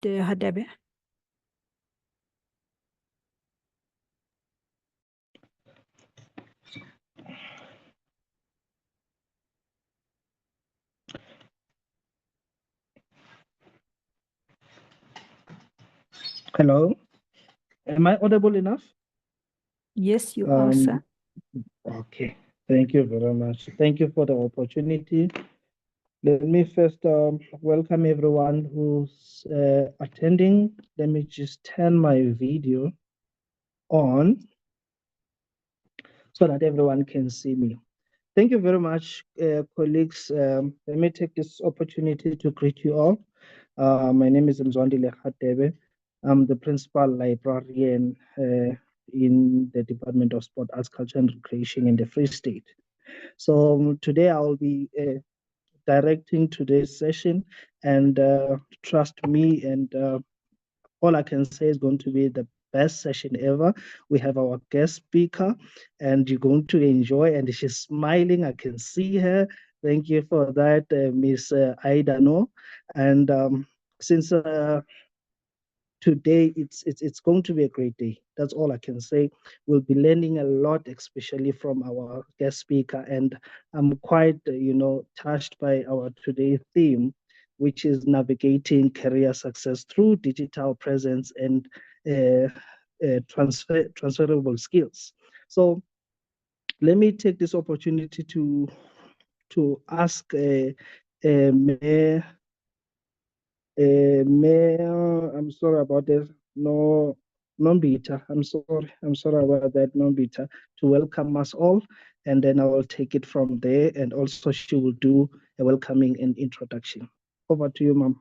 Hadebe. Hello, am I audible enough? Yes, you are, sir. Okay, thank you very much. Thank you for the opportunity. Let me first welcome everyone who's attending. Let me just turn my video on so that everyone can see me. Thank you very much, colleagues. Let me take this opportunity to greet you all. My name is Mzwandile Khatebe. I'm the principal librarian in the Department of Sport, Arts, Culture and Recreation in the Free State. So today I will be directing today's session, and trust me, and all I can say is going to be the best session ever. We have our guest speaker, and you're going to enjoy, and she's smiling. I can see her. Thank you for that, Miss Aida No. And since today it's going to be a great day. That's all I can say. We'll be learning a lot, especially from our guest speaker, and I'm quite touched by our today's theme, which is navigating career success through digital presence and transferable skills. So let me take this opportunity to ask Mayor, I'm sorry about this. No, Nombita. I'm sorry about that, Nombita, to welcome us all. And then I will take it from there. And also she will do a welcoming and introduction. Over to you, ma'am.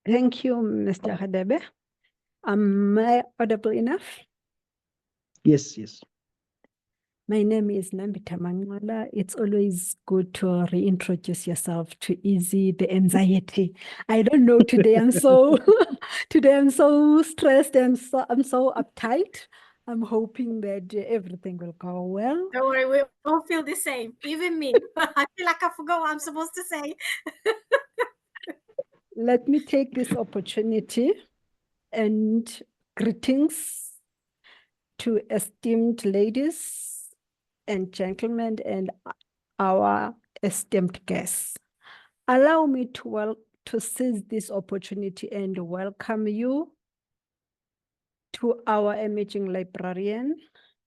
Thank you, Mr. Hadebe. Am I audible enough? Yes, yes. My name is Nambita Mangwala. It's always good to reintroduce yourself to ease the anxiety. I don't know, today I'm so today I'm so stressed and I'm so uptight. I'm hoping that everything will go well. Don't worry, we all feel the same. Even me. I feel like I forgot what I'm supposed to say. Let me take this opportunity and greetings to esteemed ladies and gentlemen and our esteemed guests. Allow me to seize this opportunity and welcome you to our emerging librarian.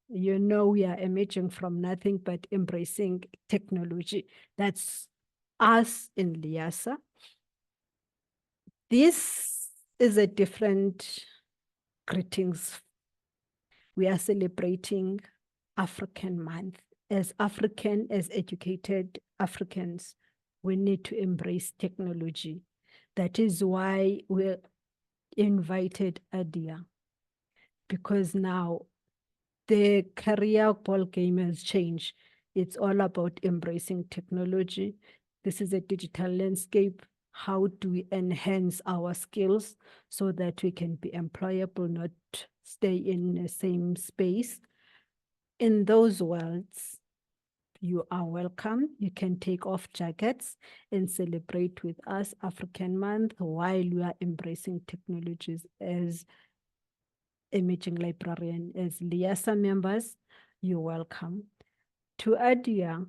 You know, we are emerging from nothing but embracing technology. That's us in Liasa. This is a different greetings. We are celebrating African Month. As African, as educated Africans, we need to embrace technology. That is why we invited Adia, because now the career ball game has changed. It's all about embracing technology. This is a digital landscape. How do we enhance our skills so that we can be employable, not stay in the same space? In those words, you are welcome. You can take off jackets and celebrate with us African Month while we are embracing technologies as emerging librarian, as Liasa members. You're welcome. To Adia,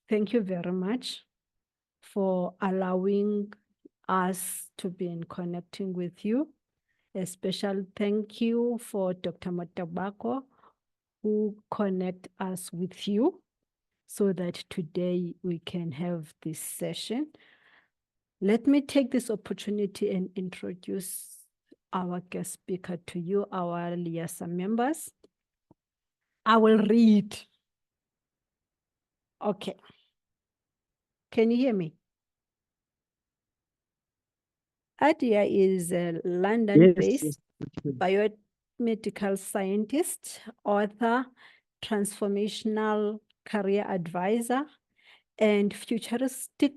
thank you very much for allowing us to be in connecting with you. A special thank you for Dr. Matabako, who connect us with you so that today we can have this session. Let me take this opportunity and introduce our guest speaker to you, our Liasa members. I will read. Okay. Can you hear me? Adia is a London-based biomedical scientist, author, transformational career advisor, and futuristic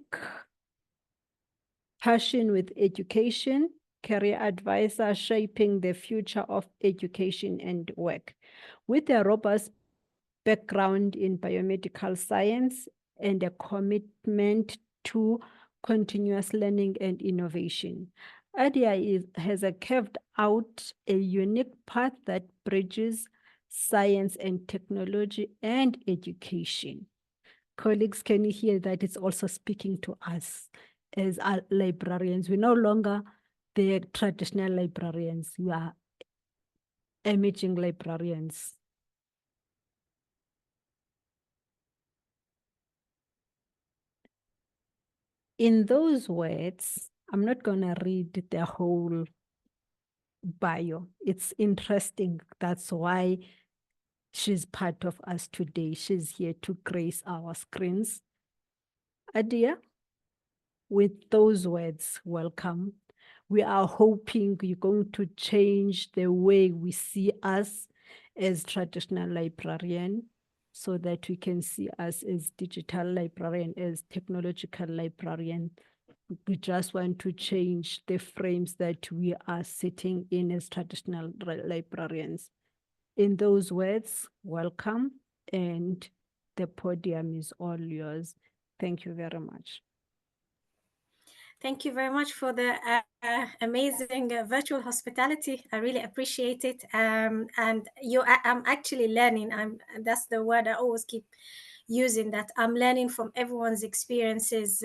passion with education, career advisor shaping the future of education and work. With a robust background in biomedical science, and a commitment to continuous learning and innovation. Adia has carved out a unique path that bridges science and technology and education. Colleagues, can you hear that? It's also speaking to us as our librarians. We're no longer the traditional librarians. We are emerging librarians. In those words, I'm not going to read the whole bio. It's interesting. That's why she's part of us today. She's here to grace our screens. Adia, with those words, welcome. We are hoping you're going to change the way we see us as traditional librarian, so that we can see us as digital librarian, as technological librarian. We just want to change the frames that we are sitting in as traditional librarians. In those words, welcome, and the podium is all yours. Thank you very much. Thank you very much for the amazing virtual hospitality. I really appreciate it. And I'm actually learning. That's the word I always keep using, that I'm learning from everyone's experiences.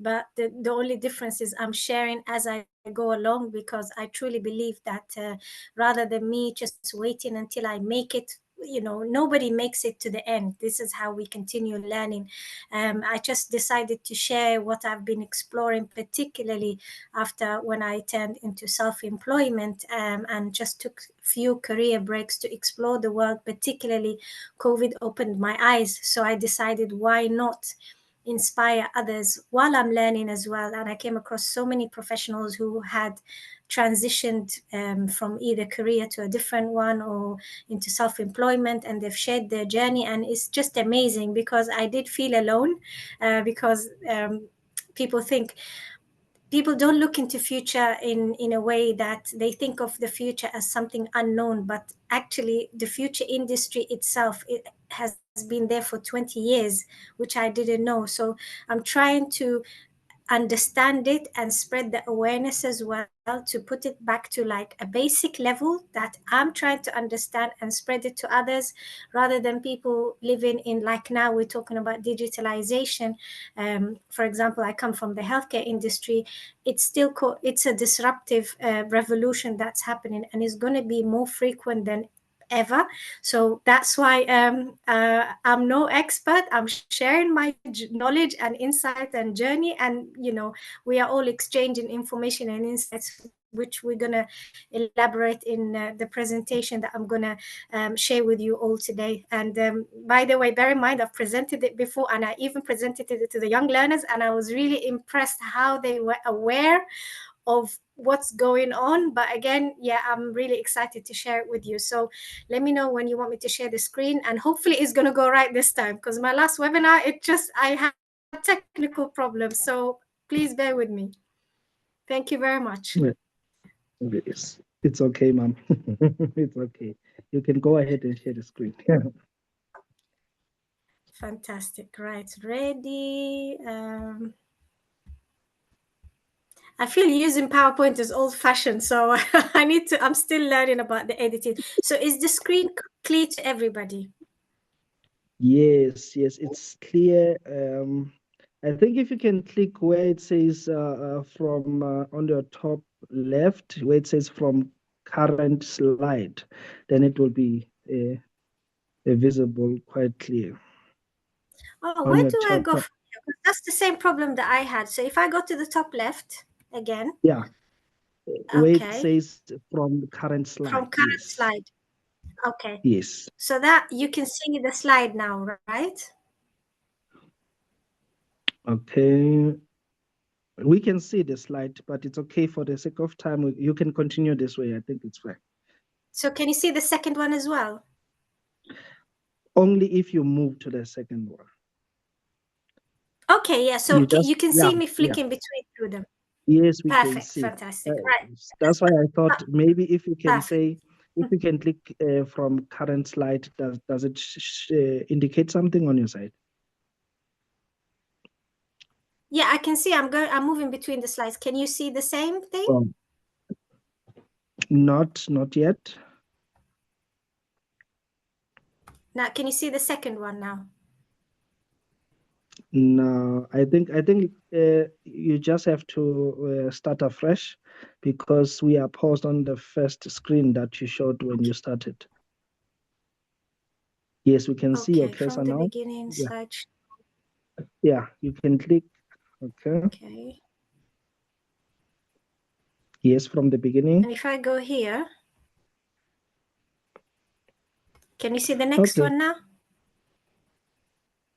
But the only difference is I'm sharing as I go along, because I truly believe that rather than me just waiting until I make it, nobody makes it to the end. This is how we continue learning. I just decided to share what I've been exploring, particularly after when I turned into self-employment, and just took a few career breaks to explore the world. Particularly COVID opened my eyes, so I decided, why not inspire others while I'm learning as well. And I came across so many professionals who had transitioned from either career to a different one or into self-employment, and they've shared their journey, and it's just amazing, because I did feel alone, because people don't look into future in a way that they think of the future as something unknown, but actually the future industry itself, it has been there for 20 years, which I didn't know. So I'm trying to understand it and spread the awareness as well, to put it back to like a basic level that I'm trying to understand and spread it to others, rather than people living in, like now we're talking about digitalization. For example, I come from the healthcare industry. It's still it's a disruptive revolution that's happening, and is going to be more frequent than ever. So that's why I'm no expert. I'm sharing my knowledge and insight and journey, and we are all exchanging information and insights, which we're going to elaborate in the presentation that I'm going to share with you all today. And by the way, bear in mind, I've presented it before, and I even presented it to the young learners, and I was really impressed how they were aware of what's going on. But again, yeah, I'm really excited to share it with you. So let me know when you want me to share the screen, and hopefully it's going to go right this time, because my last webinar, I had technical problems. So please bear with me. Thank you very much. Yes. It's okay, ma'am. It's okay. You can go ahead and share the screen. Fantastic. Right. Ready. I feel using PowerPoint is old-fashioned, so I'm still learning about the editing. So is the screen clear to everybody? Yes, it's clear. I think if you can click where it says from on your top left, where it says from current slide, then it will be visible quite clear. Oh, where do I go from here? 'Cause that's the same problem that I had. So if I go to the top left again. Yeah. Where it Okay. says from current slide. From current slide. Okay. Yes. So that you can see the slide now, right? Okay. We can see the slide, but it's okay for the sake of time. You can continue this way. I think it's fine. So can you see the second one as well? Only if you move to the second one. Okay, yeah. So you can see me flicking between two of them. Yes, we can Perfect. see. Fantastic. Right. That's why I thought maybe if you can Perfect. say if you can click from current slide, does it indicate something on your side? Yeah, I can see. I'm moving between the slides. Can you see the same thing? Oh, not yet. Now, can you see the second one now? No, I think you just have to start afresh, because we are paused on the first screen that you showed when you started. Yes, we can see your Okay, cursor from the now. beginning, Yeah. slide. Yeah, you can click. Okay. Okay. Yes, from the beginning. And if I go here, can you see the next Okay. one now?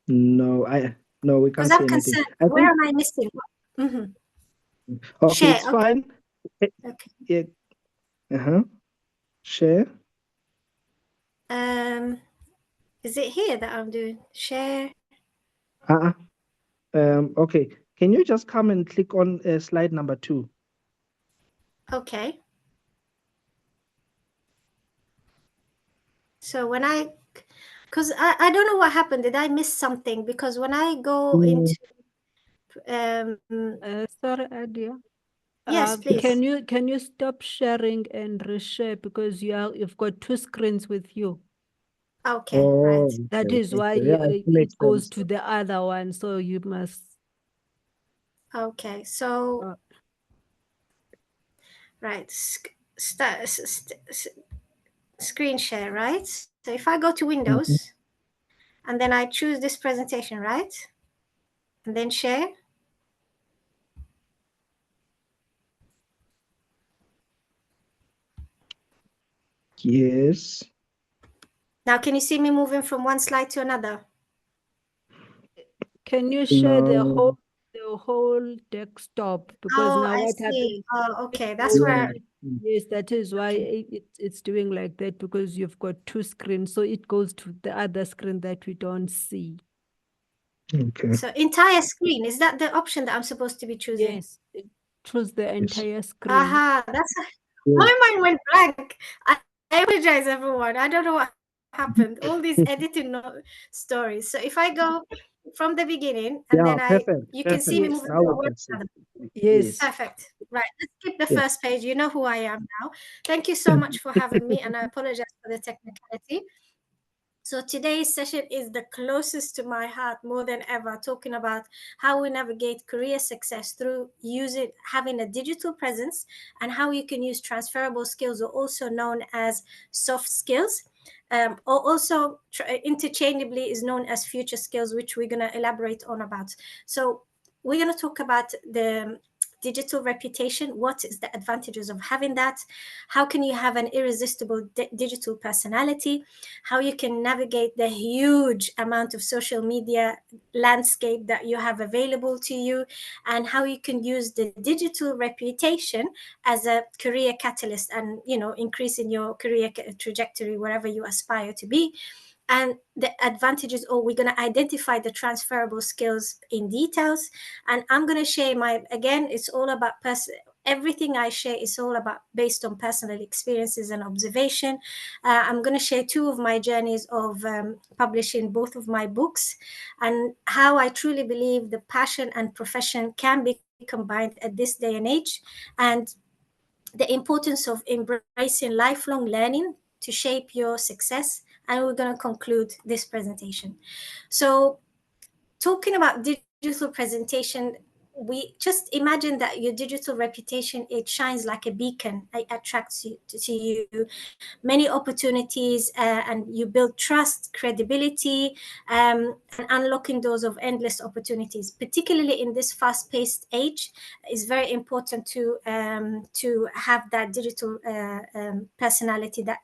No, we Because can't see I'm anything. concerned. I Where think, am I missing? Mm-hmm. okay, Share. it's Okay. fine. Okay. Yeah. Share. Is it here that I'm doing share? Okay. Can you just come and click on slide number 2? Okay. So when because I don't know what happened. Did I miss something? Because when I go into Sorry, Adia. yes, please. Can you stop sharing and reshare, because you've got 2 screens with you. Okay, right. Oh, That okay, is why okay. Yeah, it makes it goes sense. to the other one. So you must. Okay, so Uh, right, screen share, right? So if I go to Windows Mhm. and then I choose this presentation, right? And then share. Yes. Now, can you see me moving from one slide to another? Can you share the No. whole desktop? Because Oh, now I what see. happens? Oh, okay. It That's goes where. Yeah. Mm. Yes, that is why Okay. it's doing like that, because you've got 2 screens. So it goes to the other screen that we don't see. Okay. So entire screen, is that the option that I'm supposed to be choosing? Yes, choose the Yes. entire screen. Aha, Yeah. my mind went blank. I apologize, everyone. I don't know what happened. All these editing stories. So if I go from the beginning and Yeah, then perfect. you can see me Yes. moving Now from we one can to see. another. Yes. Perfect. Right. Let's skip the Yes. first page. You know who I am now. Thank you so much for having me, and I apologize for the technicality. So today's session is the closest to my heart more than ever, talking about how we navigate career success through having a digital presence, and how you can use transferable skills, or also known as soft skills, or also interchangeably is known as future skills, which we're going to elaborate on about. So we're going to talk about the digital reputation. What is the advantages of having that? How can you have an irresistible digital personality? How you can navigate the huge amount of social media landscape that you have available to you, and how you can use the digital reputation as a career catalyst, and increasing your career trajectory wherever you aspire to be. And the advantages, or we're going to identify the transferable skills in details. And I'm going to share again, it's all about everything I share is all about based on personal experiences and observation. I'm going to share 2 of my journeys of publishing both of my books, and how I truly believe the passion and profession can be combined at this day and age, and the importance of embracing lifelong learning to shape your success. And we're going to conclude this presentation. So, talking about digital presentation, we just imagine that your digital reputation, it shines like a beacon. It attracts you to you many opportunities, and you build trust, credibility, and unlocking doors of endless opportunities. Particularly in this fast-paced age, it's very important to have that digital personality that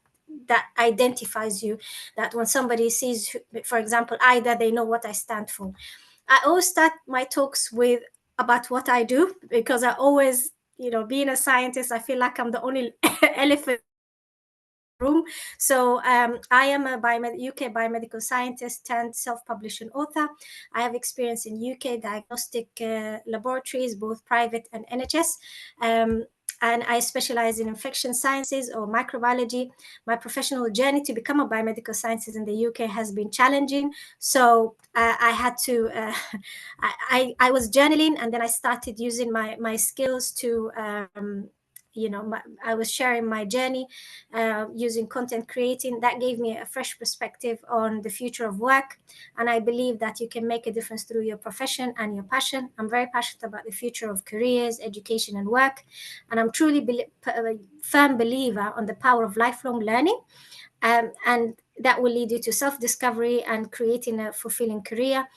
identifies you. That when somebody sees, for example, Ida, they know what I stand for. I always start my talks with about what I do, because I always, being a scientist, I feel like I'm the only elephant room. So I am a UK biomedical scientist turned self-publishing author. I have experience in UK diagnostic laboratories, both private and NHS. and I specialize in infection sciences or microbiology. My professional journey to become a biomedical scientist in the UK has been challenging. So I had to, I was journaling, and then I started using my skills to, I was sharing my journey using content creating. That gave me a fresh perspective on the future of work. And I believe that you can make a difference through your profession and your passion. I'm very passionate about the future of careers, education, and work. And I'm truly a firm believer on the power of lifelong learning. And that will lead you to self-discovery and creating a fulfilling career.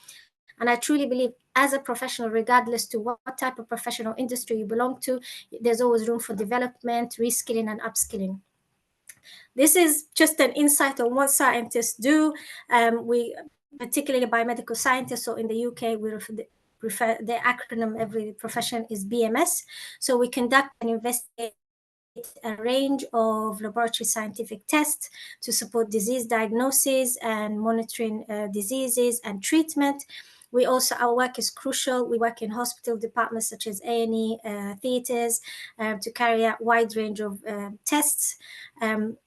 And I truly believe as a professional, regardless to what type of professional industry you belong to, there's always room for development, reskilling, and upskilling. This is just an insight on what scientists do. We, particularly biomedical scientists, so in the UK, we refer the acronym every profession is BMS. So we conduct and investigate a range of laboratory scientific tests to support disease diagnosis and monitoring diseases and treatment. We also, our work is crucial. We work in hospital departments such as A&E, theaters, to carry out wide range of tests.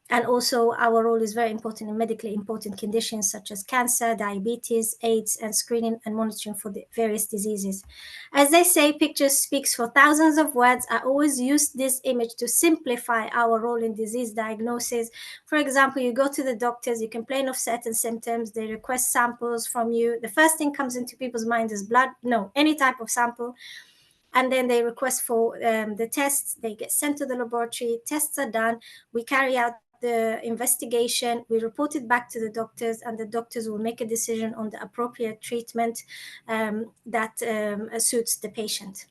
And also our role is very important in medically important conditions such as cancer, diabetes, AIDS, and screening and monitoring for the various diseases. As they say, pictures speaks for thousands of words. I always use this image to simplify our role in disease diagnosis. For example, you go to the doctors, you complain of certain symptoms, they request samples from you. The first thing comes into people's mind is blood. No, any type of sample. And then they request for the tests. They get sent to the laboratory. Tests are done. We carry out the investigation. We report it back to the doctors, and the doctors will make a decision on the appropriate treatment that suits the patient.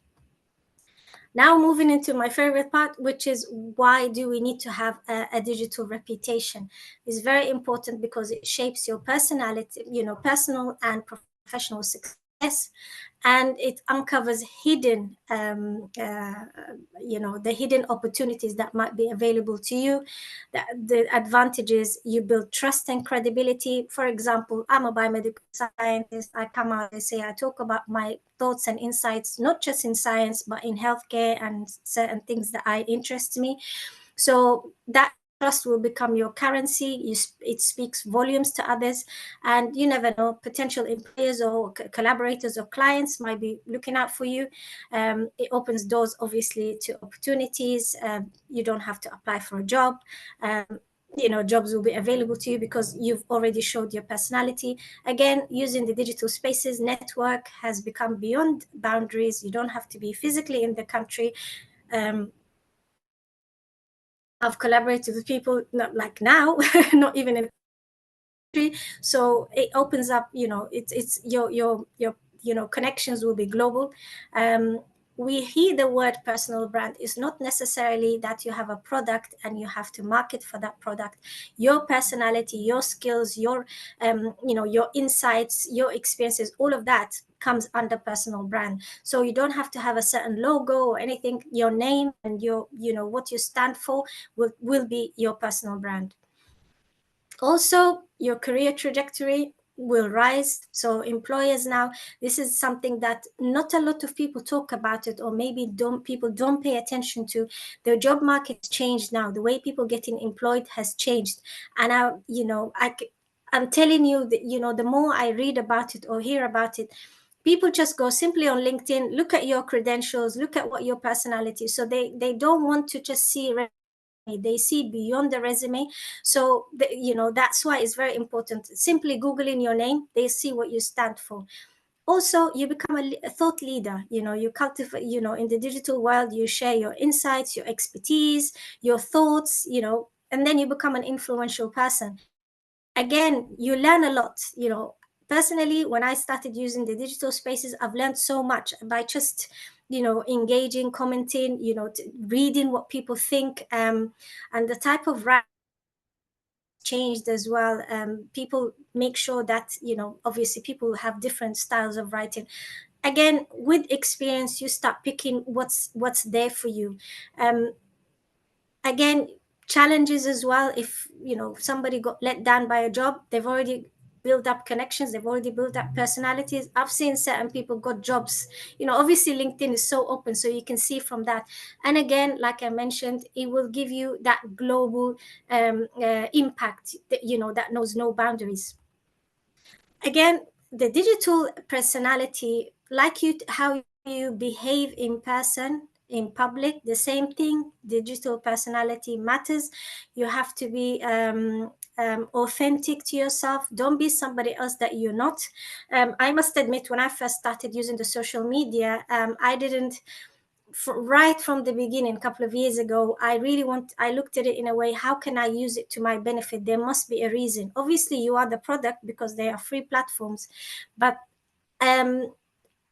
Now moving into my favorite part, which is why do we need to have a digital reputation? It's very important because it shapes your personality, personal and professional success, and it uncovers hidden, the hidden opportunities that might be available to you. The advantages, you build trust and credibility. For example, I'm a biomedical scientist. I come out, I say, I talk about my thoughts and insights, not just in science, but in healthcare and certain things that interest me. So that trust will become your currency. It speaks volumes to others, and you never know, potential employers or collaborators or clients might be looking out for you. It opens doors, obviously, to opportunities. You don't have to apply for a job. Jobs will be available to you because you've already showed your personality. Again, using the digital spaces, network has become beyond boundaries. You don't have to be physically in the country. I've collaborated with people, not like now, not even in the country. So it opens up, it's your connections will be global. We hear the word personal brand is not necessarily that you have a product and you have to market for that product. Your personality, your skills, your insights, your experiences, all of that comes under personal brand. So you don't have to have a certain logo or anything. Your name and what you stand for will be your personal brand. Also, your career trajectory will rise. So employers now, this is something that not a lot of people talk about it, or maybe people don't pay attention to. The job market has changed now. The way people getting employed has changed. And I'm telling you that, the more I read about it or hear about it, people just go simply on LinkedIn, look at your credentials, look at what your personality. So they don't want to just see, they see beyond the resume. So that's why it's very important. Simply Googling your name, they see what you stand for. Also, you become a thought leader. You cultivate, in the digital world, you share your insights, your expertise, your thoughts, and then you become an influential person. Again, you learn a lot. Personally, when I started using the digital spaces, I've learned so much by just engaging, commenting, reading what people think, and the type of writing changed as well. People make sure that obviously people have different styles of writing. Again, with experience, you start picking what's there for you. Again, challenges as well. If somebody got let down by a job, they've already built up connections, they've already built up personalities. I've seen certain people got jobs. Obviously LinkedIn is so open, so you can see from that. And again, like I mentioned, it will give you that global impact that, that knows no boundaries. Again, the digital personality, like how you behave in person, in public, the same thing. Digital personality matters. You have to be authentic to yourself. Don't be somebody else that you're not. I must admit, when I first started using the social media, I didn't, right from the beginning, a couple of years ago, I looked at it in a way, how can I use it to my benefit? There must be a reason. Obviously, you are the product because they are free platforms, but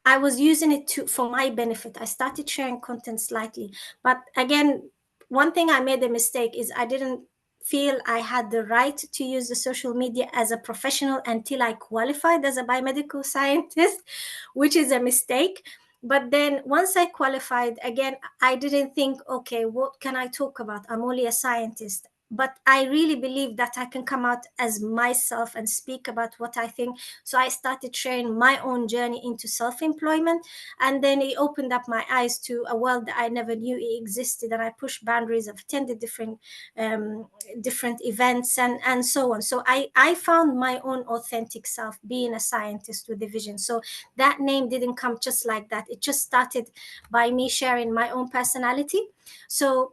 I was using it for my benefit. I started sharing content slightly, but again, one thing I made a mistake is I didn't feel I had the right to use the social media as a professional until I qualified as a biomedical scientist, which is a mistake. But then once I qualified, again, I didn't think, okay, what can I talk about? I'm only a scientist. But I really believe that I can come out as myself and speak about what I think. So I started sharing my own journey into self-employment. And then it opened up my eyes to a world that I never knew it existed. And I pushed boundaries. I've attended different events and so on. So I found my own authentic self being a scientist with a vision. So that name didn't come just like that. It just started by me sharing my own personality. So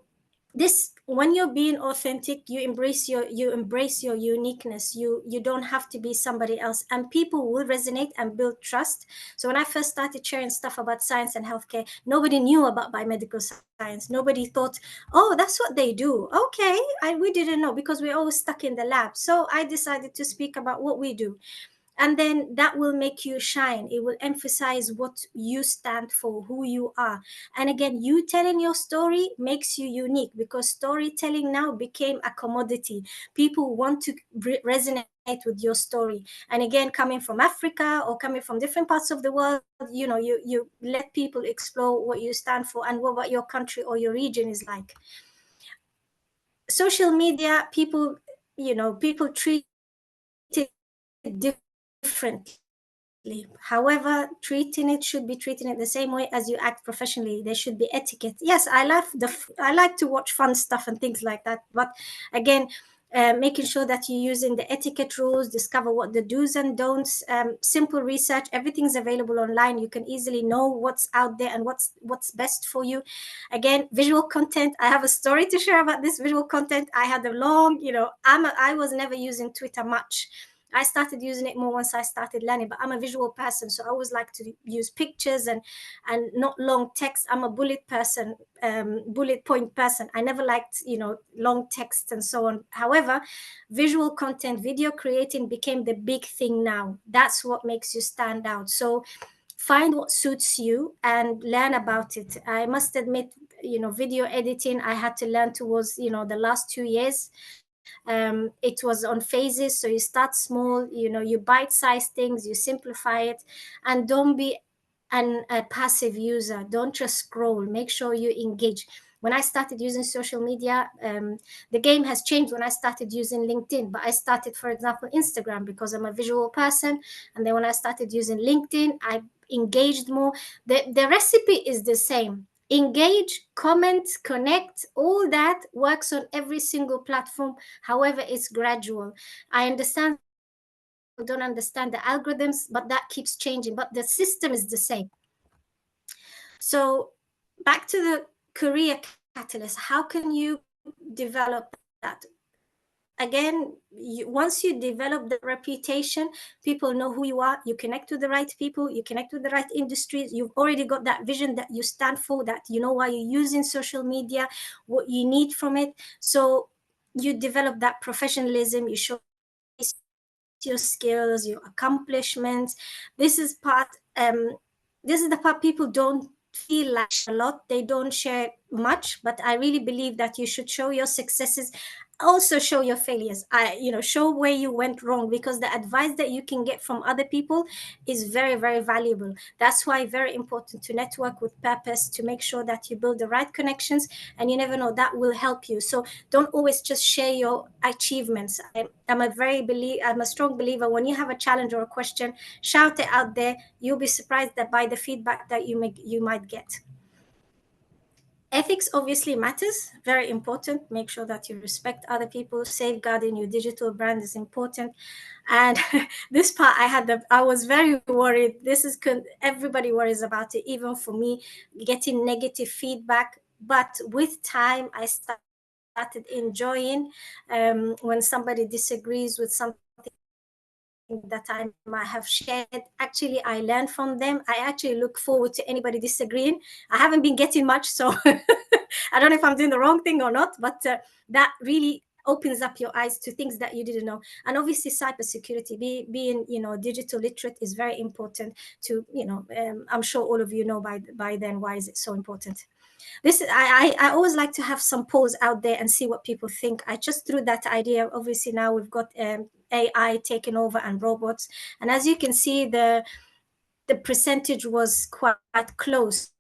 when you're being authentic, you embrace your uniqueness. You don't have to be somebody else, and people will resonate and build trust. So when I first started sharing stuff about science and healthcare, nobody knew about biomedical science. Nobody thought, oh, that's what they do. Okay, we didn't know, because we're always stuck in the lab. So I decided to speak about what we do. And then that will make you shine. It will emphasize what you stand for, who you are. And again, you telling your story makes you unique, because storytelling now became a commodity. People want to resonate with your story. And again, coming from Africa or coming from different parts of the world, you let people explore what you stand for and what your country or your region is like. Social media, people treat it differently. However, should be treating it the same way as you act professionally. There should be etiquette. Yes, I like to watch fun stuff and things like that. But again, making sure that you're using the etiquette rules, discover what the do's and don'ts, simple research. Everything's available online. You can easily know what's out there and what's best for you. Again, visual content. I have a story to share about this visual content. I had a long, I was never using Twitter much. I started using it more once I started learning, but I'm a visual person. So I always like to use pictures and not long text. I'm a bullet point person. I never liked, long text and so on. However, visual content, video creating became the big thing now. That's what makes you stand out. So find what suits you and learn about it. I must admit, video editing, I had to learn towards, the last 2 years. It was on phases. So you start small, you bite-size things, you simplify it, and don't be a passive user. Don't just scroll. Make sure you engage. When I started using social media, the game has changed when I started using LinkedIn. But I started, for example, Instagram because I'm a visual person. And then when I started using LinkedIn, I engaged more. The recipe is the same. Engage, comment, connect, all that works on every single platform. However, it's gradual. I understand people don't understand the algorithms, but that keeps changing. But the system is the same. So back to the career catalyst. How can you develop that? Again, once you develop the reputation, people know who you are. You connect with the right people, you connect with the right industries. You've already got that vision that you stand for, that you know why you're using social media, what you need from it. So you develop that professionalism, you show your skills, your accomplishments. This is the part people don't feel like a lot. They don't share much, but I really believe that you should show your successes also show your failures. Show where you went wrong, because the advice that you can get from other people is very, very valuable. That's why very important to network with purpose, to make sure that you build the right connections, and you never know, that will help you. So don't always just share your achievements. I'm a strong believer, when you have a challenge or a question, shout it out there. You'll be surprised that by the feedback that you might get. Ethics obviously matters, very important. Make sure that you respect other people. Safeguarding your digital brand is important. And this part, I was very worried. Everybody worries about it, even for me, getting negative feedback. But with time, I started enjoying when somebody disagrees with something that I might have shared. Actually, I learn from them. I actually look forward to anybody disagreeing. I haven't been getting much, so I don't know if I'm doing the wrong thing or not, but that really opens up your eyes to things that you didn't know. And obviously cybersecurity, being digital literate, is very important to, I'm sure all of you know by then why is it so important. I always like to have some polls out there and see what people think. I just threw that idea. Obviously now we've got AI taking over and robots, and as you can see, the percentage was quite close.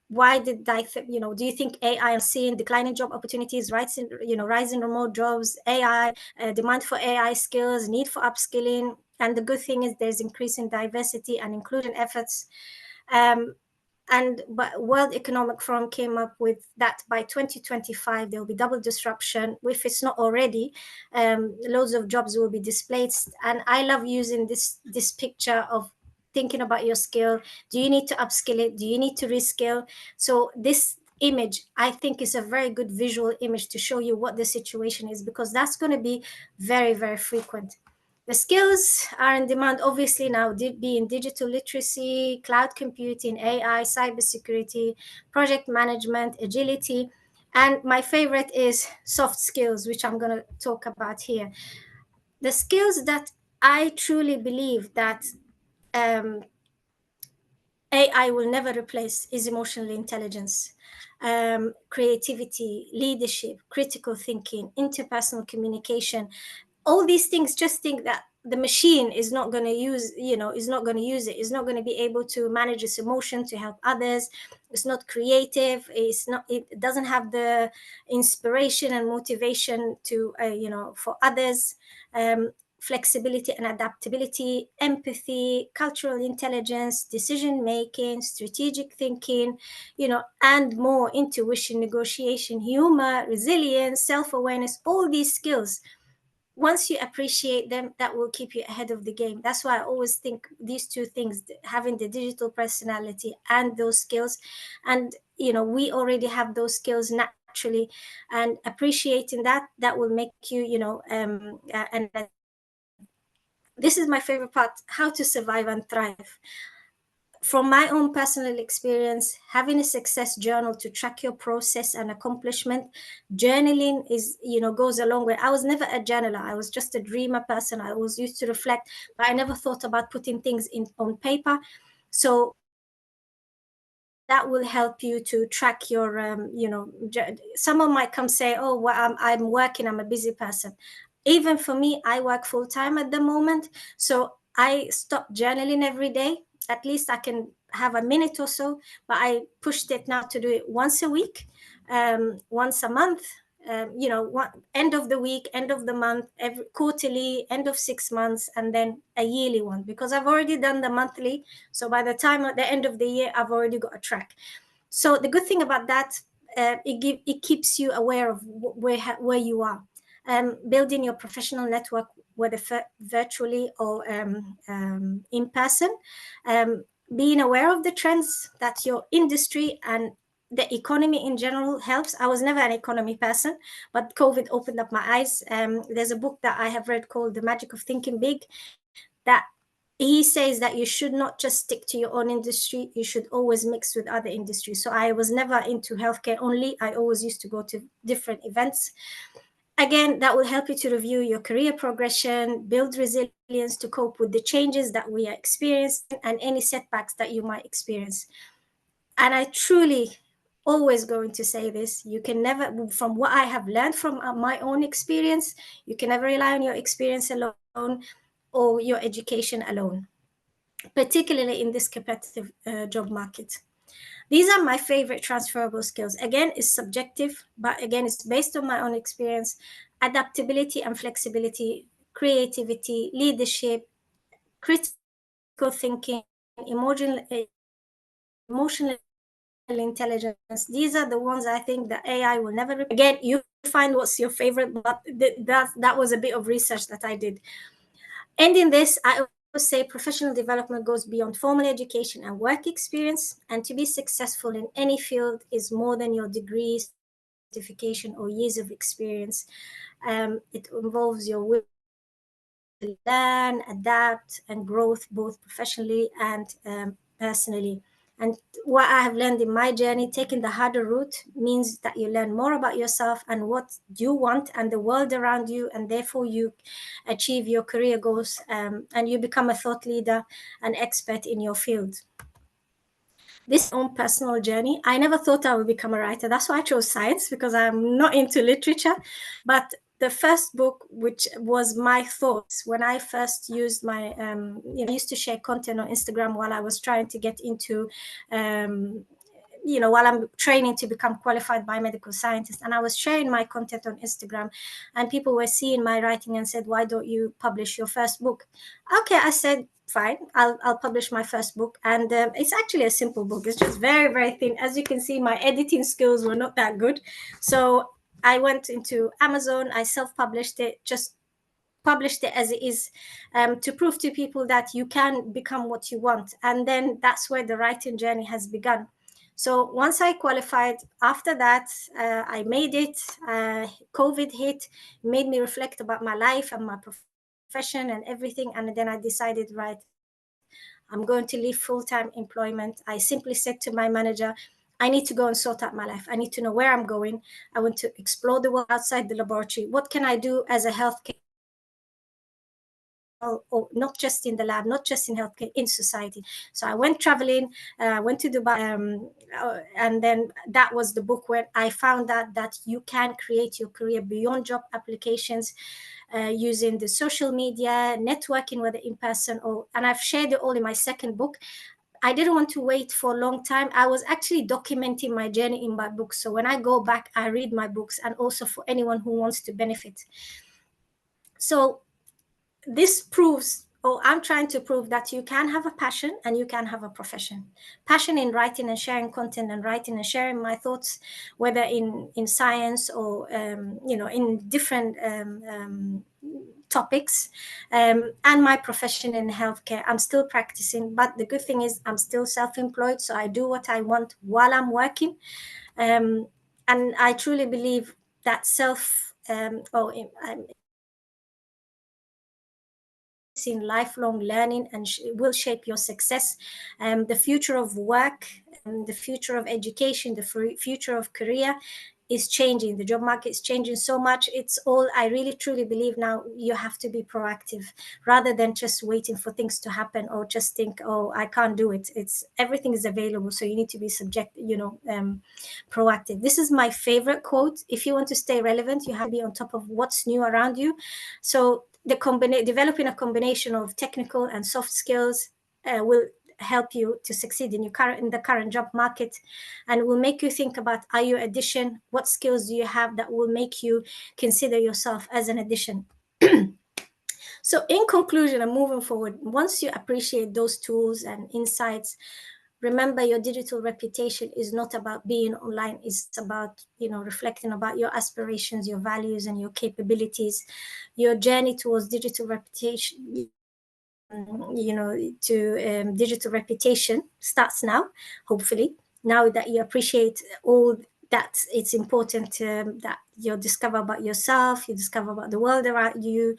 Why did I do you think AI is seeing declining job opportunities, rising remote jobs, AI demand for AI skills, need for upskilling? And the good thing is there's increasing diversity and inclusion efforts. But World Economic Forum came up with that by 2025 there will be double disruption. If it's not already, loads of jobs will be displaced. And I love using this picture of thinking about your skill. Do you need to upskill it? Do you need to reskill? So this image, I think, is a very good visual image to show you what the situation is, because that's going to be very, very frequent. The skills are in demand, obviously, now, being digital literacy, cloud computing, AI, cybersecurity, project management, agility. And my favorite is soft skills, which I'm going to talk about here. The skills that I truly believe that AI will never replace is emotional intelligence, creativity, leadership, critical thinking, interpersonal communication. All these things, just think that the machine is not going to use it, is not going to be able to manage its emotion to help others. It's not creative, it doesn't have the inspiration and motivation to for others. Flexibility and adaptability, empathy, cultural intelligence, decision making, strategic thinking, and more, intuition, negotiation, humor, resilience, self-awareness. All these skills, once you appreciate them, that will keep you ahead of the game. That's why I always think these two things, having the digital personality and those skills, and we already have those skills naturally, and appreciating that will make you and this is my favorite part, how to survive and thrive. From my own personal experience, having a success journal to track your process and accomplishment, journaling goes a long way. I was never a journaler. I was just a dreamer person. I was used to reflect, but I never thought about putting things on paper. So that will help you to track your, someone might come say, oh, well, I'm working, I'm a busy person. Even for me, I work full time at the moment. So I stopped journaling every day. At least I can have a minute or so, but I pushed it now to do it once a week, once a month, end of the week, end of the month, every quarterly, end of 6 months, and then a yearly one, because I've already done the monthly. So by the time at the end of the year, I've already got a track. So the good thing about that, it keeps you aware of where you are. Building your professional network, whether virtually or in person, being aware of the trends that your industry and the economy in general helps. I was never an economy person, but COVID opened up my eyes. There's a book that I have read called The Magic of Thinking Big, that he says that you should not just stick to your own industry, you should always mix with other industries. So I was never into healthcare only. I always used to go to different events. Again, that will help you to review your career progression, build resilience to cope with the changes that we are experiencing and any setbacks that you might experience. And I truly always going to say this, you can never, from what I have learned from my own experience, you can never rely on your experience alone or your education alone, particularly in this competitive job market. These are my favorite transferable skills. Again, it's subjective, but again, it's based on my own experience. Adaptability and flexibility, creativity, leadership, critical thinking, emotional intelligence. These are the ones I think that AI will never replace. Again, you find what's your favorite, but that was a bit of research that I did. Ending this, I always say professional development goes beyond formal education and work experience, and to be successful in any field is more than your degree, certification, or years of experience. It involves your will to learn, adapt, and growth both professionally and personally. And what I have learned in my journey, taking the harder route means that you learn more about yourself and what you want and the world around you, and therefore you achieve your career goals, and you become a thought leader and expert in your field. This own personal journey. I never thought I would become a writer. That's why I chose science, because I'm not into literature. But the first book, which was my thoughts when I first used my, I used to share content on Instagram while I was trying to get into, while I'm training to become qualified biomedical scientist. And I was sharing my content on Instagram, and people were seeing my writing and said, why don't you publish your first book? Okay, I said, fine, I'll publish my first book. And it's actually a simple book. It's just very, very thin. As you can see, my editing skills were not that good. So I went into Amazon, I self-published it, just published it as it is, to prove to people that you can become what you want. And then that's where the writing journey has begun. So once I qualified, after that, I made it. COVID hit, made me reflect about my life and my profession and everything. And then I decided, right, I'm going to leave full-time employment. I simply said to my manager, I need to go and sort out my life. I need to know where I'm going. I want to explore the world outside the laboratory. What can I do as a healthcare, or not just in the lab, not just in healthcare, in society? So I went traveling, went to Dubai, and then that was the book where I found out that you can create your career beyond job applications, using the social media, networking, whether in person or, and I've shared it all in my second book. I didn't want to wait for a long time. I was actually documenting my journey in my books. So when I go back, I read my books, and also for anyone who wants to benefit. So this proves, or I'm trying to prove, that you can have a passion and you can have a profession. Passion in writing and sharing content, and writing and sharing my thoughts, whether in science or in different topics, and my profession in healthcare. I'm still practicing, but the good thing is I'm still self-employed, so I do what I want while I'm working, and I truly believe that in lifelong learning and will shape your success. The future of work, the future of education, the future of career is changing. The job market is changing so much. It's all, I really truly believe now you have to be proactive rather than just waiting for things to happen or just think, oh, I can't do it. It's everything is available. So you need to be proactive. This is my favorite quote. If you want to stay relevant, you have to be on top of what's new around you. So developing a combination of technical and soft skills will help you to succeed in the current job market, and will make you think about, are you addition? What skills do you have that will make you consider yourself as an addition? So in conclusion, and moving forward, once you appreciate those tools and insights, remember your digital reputation is not about being online. It's about, reflecting about your aspirations, your values, and your capabilities. Your journey towards digital reputation, digital reputation starts now, hopefully. Now that you appreciate all that, it's important that you discover about yourself, you discover about the world around you,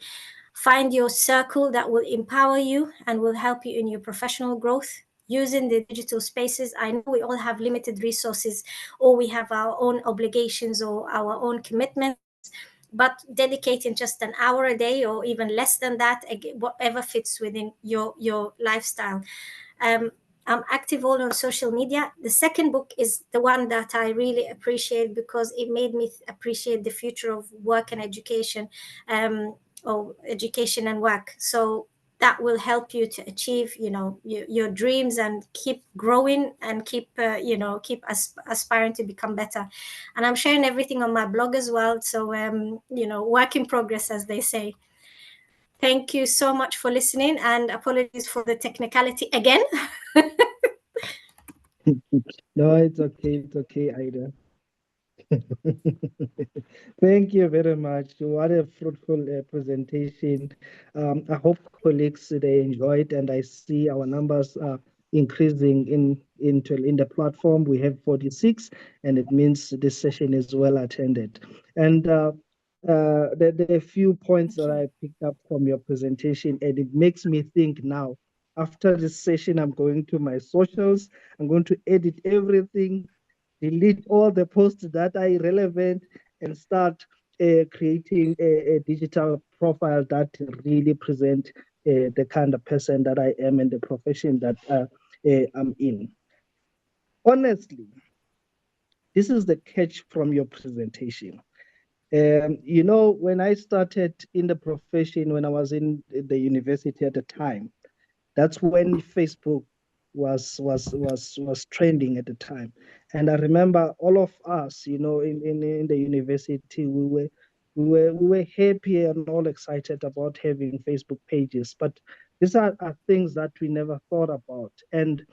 find your circle that will empower you and will help you in your professional growth using the digital spaces. I know we all have limited resources, or we have our own obligations or our own commitments, but dedicating just an hour a day or even less than that, whatever fits within your lifestyle. I'm active all on social media. The second book is the one that I really appreciate because it made me appreciate the future of work and education, or education and work. So that will help you to achieve, your dreams and keep growing and keep aspiring to become better. And I'm sharing everything on my blog as well. So, work in progress, as they say. Thank you so much for listening, and apologies for the technicality again. No, it's okay, Ida. Thank you very much. What a fruitful presentation. I hope colleagues they enjoyed, and I see our numbers are increasing in the platform. We have 46, and it means this session is well attended. And there are a few points that I picked up from your presentation, and it makes me think now. After this session, I'm going to my socials. I'm going to edit everything, delete all the posts that are irrelevant, and start creating a digital profile that really present the kind of person that I am and the profession that I'm in. Honestly, this is the catch from your presentation. When I started in the profession, when I was in the university at the time, that's when Facebook was trending at the time. And I remember all of us, in the university, we were happy and all excited about having Facebook pages. But these are things that we never thought about. And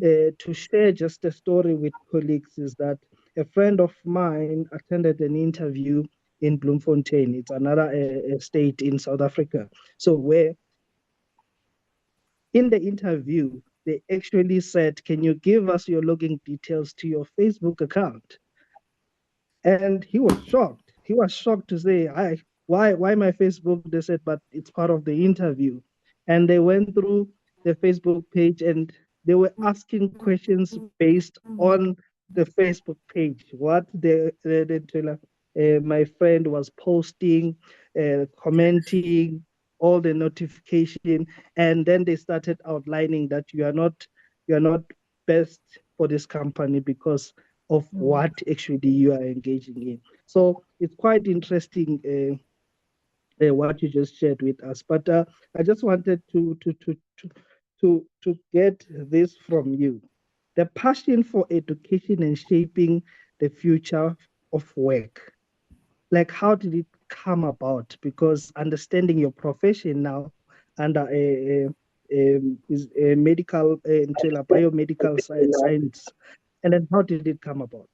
to share just a story with colleagues is that a friend of mine attended an interview in Bloemfontein. It's another state in South Africa. So where in the interview, they actually said, can you give us your login details to your Facebook account? And he was shocked. He was shocked to say, why my Facebook? They said, but it's part of the interview. And they went through the Facebook page and they were asking questions based on the Facebook page, what my friend was posting, commenting, all the notification, and then they started outlining that you are not best for this company because of what actually you are engaging in. So it's quite interesting what you just shared with us. But I just wanted to get this from you. The passion for education and shaping the future of work. Like, how did it come about? Because understanding your profession now under is a medical until a biomedical science, and then how did it come about?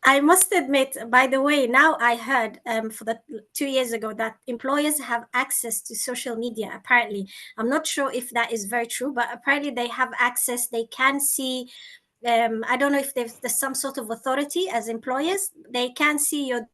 I must admit, by the way, now I heard for the 2 years ago that employers have access to social media. Apparently, I'm not sure if that is very true, but apparently they have access. They can see. I don't know if there's some sort of authority as employers. They can see your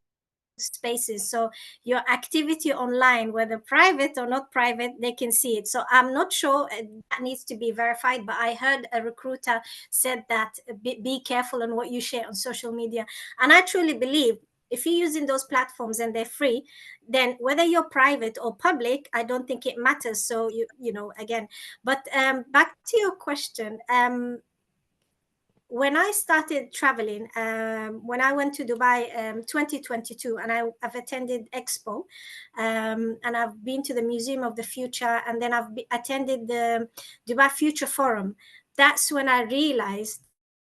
spaces, so your activity online, whether private or not private, they can see it. So I'm not sure, that needs to be verified, but I heard a recruiter said that be careful on what you share on social media. And I truly believe if you're using those platforms and they're free, then whether you're private or public, I don't think it matters. So again, but back to your question, when I started traveling, when I went to Dubai 2022, and I've attended Expo, and I've been to the Museum of the Future, and then attended the Dubai Future Forum. That's when I realized,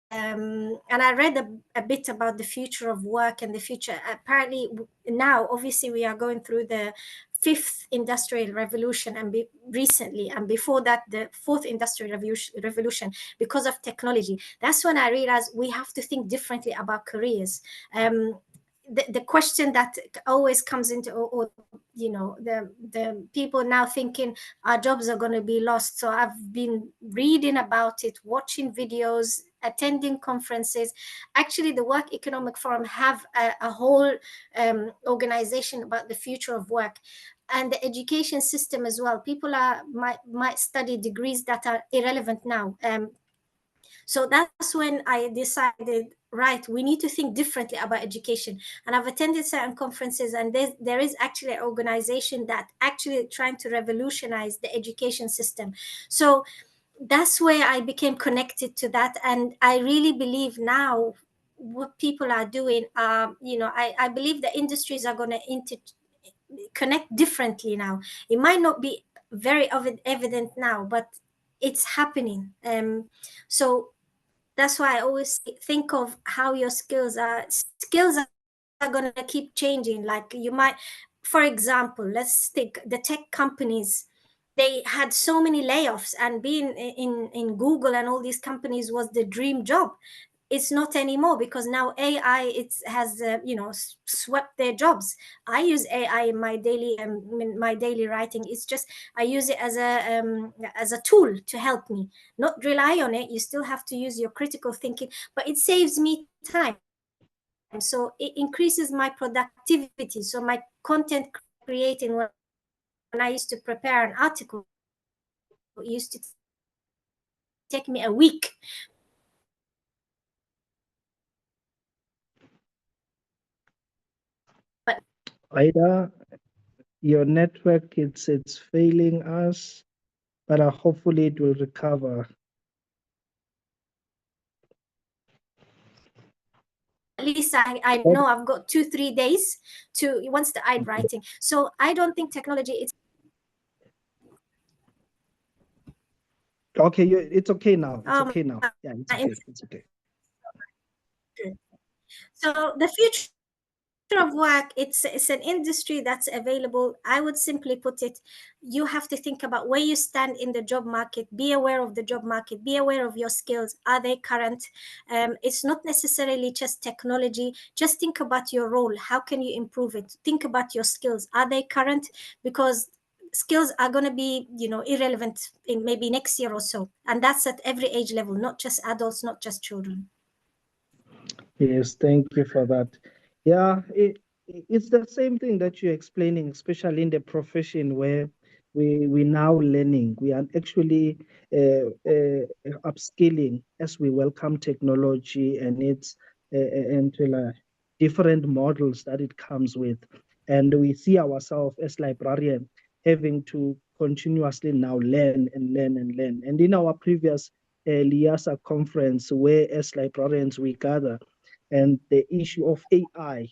and I read a bit about the future of work and the future. Apparently, now, obviously, we are going through the fifth industrial revolution, and recently, and before that, the fourth industrial revolution, because of technology. That's when I realized we have to think differently about careers. The question that always comes into, or the people now thinking our jobs are going to be lost. So I've been reading about it, watching videos, attending conferences. Actually, the Work Economic Forum have a whole organization about the future of work, and the education system as well. People might study degrees that are irrelevant now. So that's when I decided, right, we need to think differently about education. And I've attended certain conferences, and there is actually an organization that actually trying to revolutionize the education system. So that's where I became connected to that. And I really believe now what people are doing, I believe the industries are going to connect differently now. It might not be very evident now, but it's happening. So that's why I always think of how your skills are going to keep changing. Like you might, for example, let's take the tech companies. They had so many layoffs, and being in Google and all these companies was the dream job. It's not anymore, because now AI has swept their jobs. I use AI in my daily writing. It's just I use it as a tool to help me, not rely on it. You still have to use your critical thinking, but it saves me time. So it increases my productivity. So my content creating, when I used to prepare an article, it used to take me a week. But Aida, your network, it's failing us, but hopefully it will recover. at least I know I've got 2-3 days to once the I writing. So I don't think technology is Okay, it's okay now. It's okay now. Yeah, it's my okay. It's okay. So the future of work, it's an industry that's available. I would simply put it, you have to think about where you stand in the job market. Be aware of the job market, be aware of your skills. Are they current? It's not necessarily just technology. Just think about your role. How can you improve it? Think about your skills. Are they current? Because skills are going to be irrelevant in maybe next year or so, and that's at every age level, not just adults, not just children. Yes, thank you for that. Yeah, it's the same thing that you're explaining, especially in the profession where we now learning. We are actually upskilling as we welcome technology and its different models that it comes with, and we see ourselves as librarian having to continuously now learn and learn and learn. And in our previous LIASA conference, where as librarians we gather, and the issue of AI,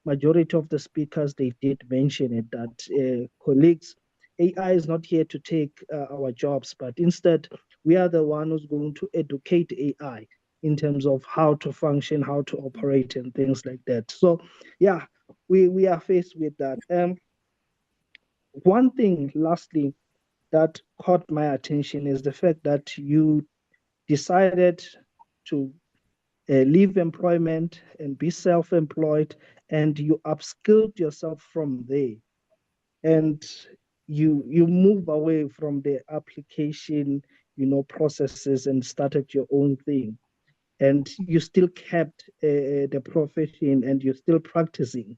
majority of the speakers, they did mention it, that colleagues, AI is not here to take our jobs, but instead we are the one who's going to educate AI in terms of how to function, how to operate, and things like that. So yeah, we are faced with that. One thing lastly that caught my attention is the fact that you decided to leave employment and be self-employed, and you upskilled yourself from there, and you move away from the application processes and started your own thing, and you still kept the profession and you're still practicing.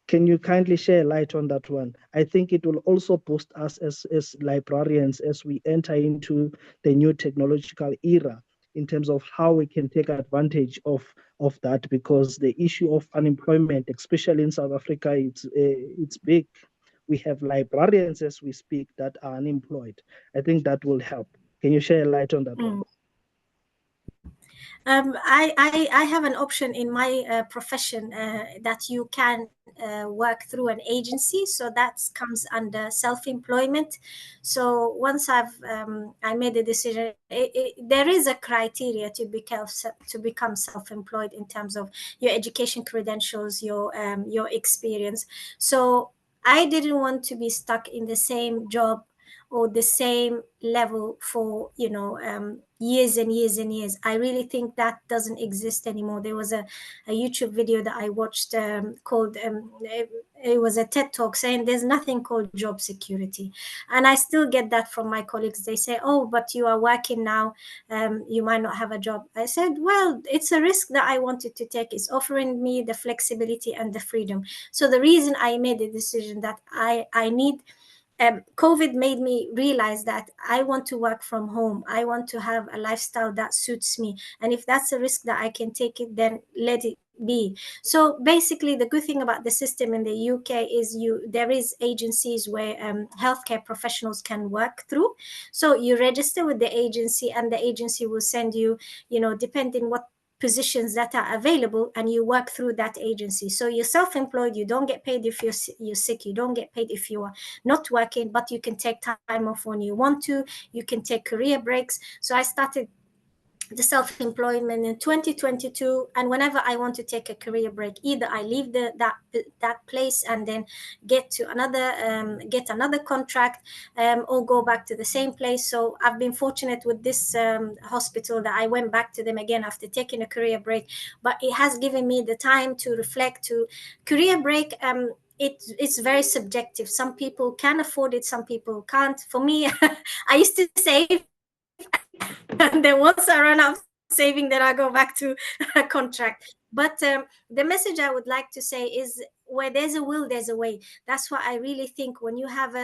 Can you kindly share light on that one? I think it will also boost us as librarians as we enter into the new technological era in terms of how we can take advantage of that, because the issue of unemployment, especially in South Africa, it's big. We have librarians as we speak that are unemployed. I think that will help. Can you share light on that one? I have an option in my profession that you can work through an agency, so that comes under self-employment. So once I made a decision, there is a criteria to become self-employed in terms of your education credentials, your experience. So I didn't want to be stuck in the same job or the same level for years and years and years. I really think that doesn't exist anymore. There was a YouTube video that I watched called it was a TED talk saying there's nothing called job security. And I still get that from my colleagues. They say, oh, but you are working now, you might not have a job. I said, well, it's a risk that I wanted to take. It's offering me the flexibility and the freedom. So the reason I made the decision that I need COVID made me realize that I want to work from home. I want to have a lifestyle that suits me. And if that's a risk that I can take it, then let it be. So basically, the good thing about the system in the UK is there is agencies where healthcare professionals can work through. So you register with the agency, and the agency will send you, depending what positions that are available, and you work through that agency. So you're self-employed, you don't get paid if you're sick, you don't get paid if you are not working, but you can take time off when you want to, you can take career breaks. So I started the self-employment in 2022, and whenever I want to take a career break, either I leave that place and then get another contract, or go back to the same place. So I've been fortunate with this hospital that I went back to them again after taking a career break, but it has given me the time to reflect. To career break, it's very subjective. Some people can afford it, some people can't. For me, I used to save, and then once I run out of saving, then I go back to a contract. But the message I would like to say is, where there's a will, there's a way. That's why I really think when you have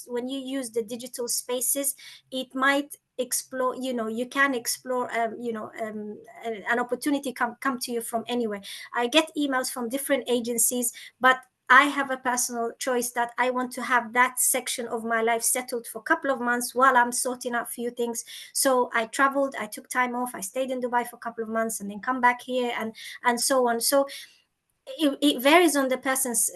when you use the digital spaces, it might explore, you can explore, an opportunity come to you from anywhere. I get emails from different agencies, but I have a personal choice that I want to have that section of my life settled for a couple of months while I'm sorting out a few things. So I traveled, I took time off, I stayed in Dubai for a couple of months, and then come back here, and so on. So it varies on the person's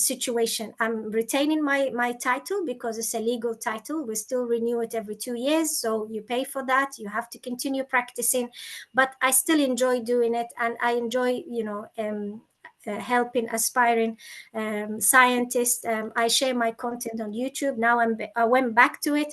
situation. I'm retaining my title because it's a legal title. We still renew it every 2 years, so you pay for that. You have to continue practicing, but I still enjoy doing it, and I enjoy, helping aspiring scientists. I share my content on YouTube now. I went back to it.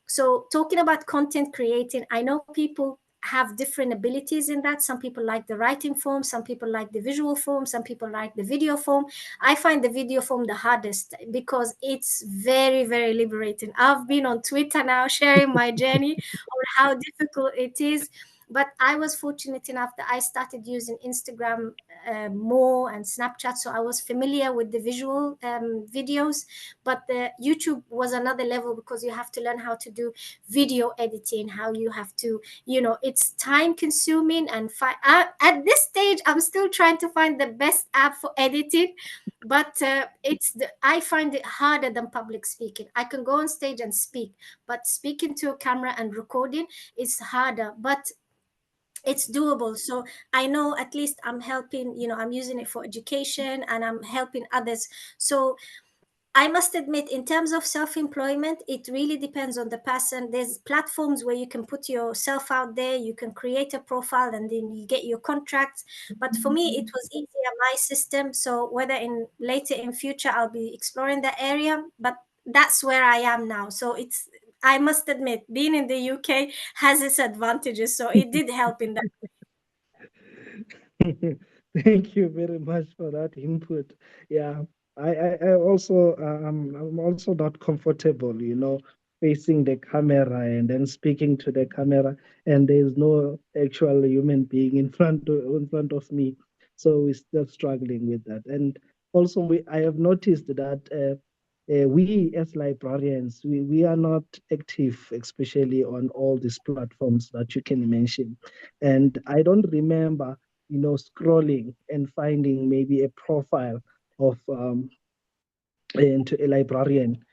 So talking about content creating, I know people have different abilities in that. Some people like the writing form, some people like the visual form, some people like the video form. I find the video form the hardest because it's very, very liberating. I've been on Twitter now sharing my journey on how difficult it is. But I was fortunate enough that I started using Instagram more, and Snapchat, so I was familiar with the visual videos. But the YouTube was another level, because you have to learn how to do video editing, how you have to, it's time consuming. And at this stage, I'm still trying to find the best app for editing. But I find it harder than public speaking. I can go on stage and speak, but speaking to a camera and recording is harder. But it's doable. So I know at least I'm helping, I'm using it for education, and I'm helping others. So I must admit, in terms of self-employment, it really depends on the person. There's platforms where you can put yourself out there, you can create a profile, and then you get your contracts. But for me, it was easier, my system. So whether later in future, I'll be exploring that area, but that's where I am now. So I must admit, being in the UK has its advantages. So it did help in that. Thank you very much for that input. Yeah, I also I'm also not comfortable, facing the camera and then speaking to the camera, and there's no actual human being in front of me. So we're still struggling with that. And also, I have noticed that we as librarians, we are not active, especially on all these platforms that you can mention. And I don't remember scrolling and finding maybe a profile of into a librarian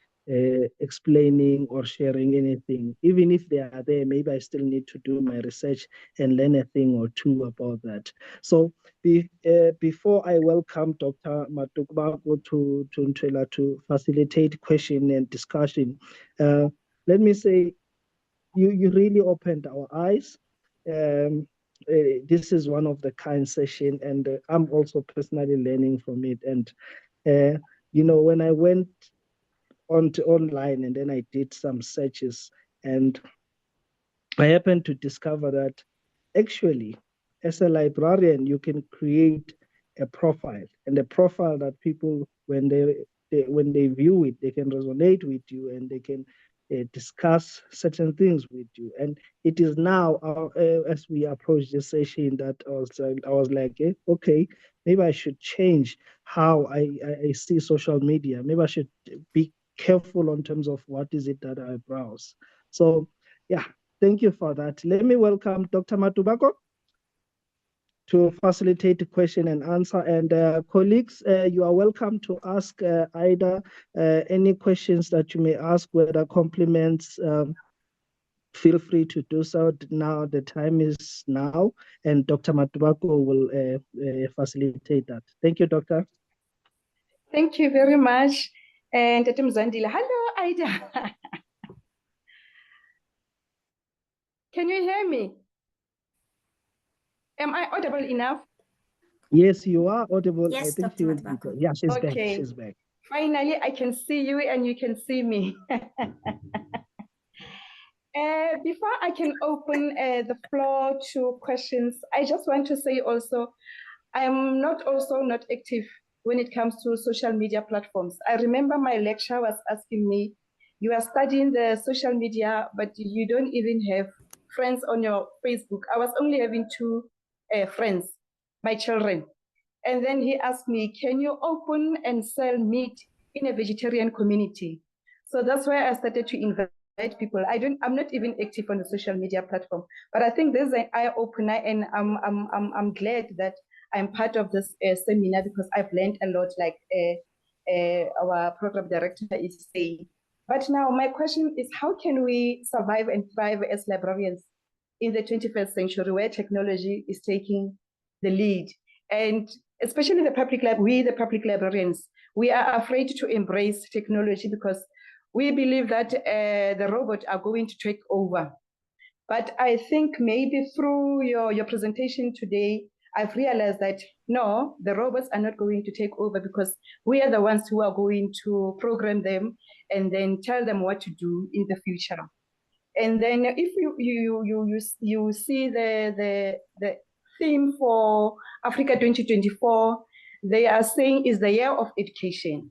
explaining or sharing anything. Even if they are there, maybe I still need to do my research and learn a thing or two about that. So before I welcome Dr. Matukbako to Ntwela to facilitate question and discussion, let me say you really opened our eyes. This is one of the kind session, and I'm also personally learning from it. And when I went online and then I did some searches, and I happened to discover that actually, as a librarian, you can create a profile, and a profile that people, when they view it, they can resonate with you, and they can discuss certain things with you. And it is now, as we approach this session, that I was like, okay, maybe I should change how I see social media. Maybe I should be careful in terms of what is it that I browse. So yeah, thank you for that. Let me welcome Dr. Matubako to facilitate the question and answer. And colleagues, you are welcome to ask Ida any questions that you may ask, whether compliments, feel free to do so now. The time is now, and Dr. Matubako will facilitate that. Thank you, Doctor. Thank you very much. And Mzandile, hello, Ida. Can you hear me? Am I audible enough? Yes, you are audible. Yes, I think Dr. she will Matubako. be. Yeah, she's back. Okay. She's back. Finally, I can see you and you can see me. Before I can open the floor to questions, I just want to say also, I am not active when it comes to social media platforms. I remember my lecturer was asking me, you are studying the social media, but you don't even have friends on your Facebook. I was only having 2 friends, my children. And then he asked me, can you open and sell meat in a vegetarian community? So that's why I started to invite people. I'm not even active on the social media platform, but I think this is an eye opener, and I'm glad that I'm part of this seminar, because I've learned a lot, like our program director is saying. But now my question is, how can we survive and thrive as librarians in the 21st century, where technology is taking the lead? And especially the public librarians, we are afraid to embrace technology because we believe that the robots are going to take over. But I think maybe through your presentation today, I've realized that no, the robots are not going to take over, because we are the ones who are going to program them and then tell them what to do in the future. And then if you see the theme for Africa 2024, they are saying is the year of education.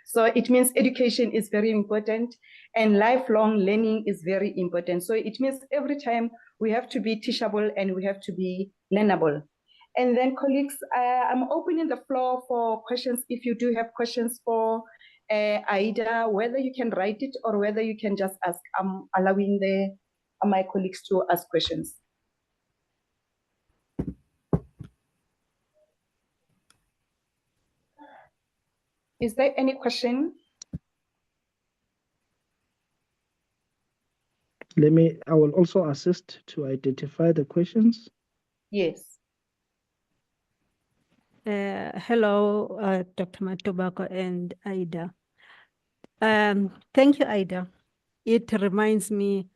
So it means education is very important and lifelong learning is very important. So it means every time we have to be teachable and we have to be learnable. And then colleagues, I'm opening the floor for questions. If you do have questions for Aida, whether you can write it or whether you can just ask, I'm allowing my colleagues to ask questions. Is there any question? I will also assist to identify the questions. Yes. Hello, Dr. Matubako and Ida. Thank you, Ida. It reminds me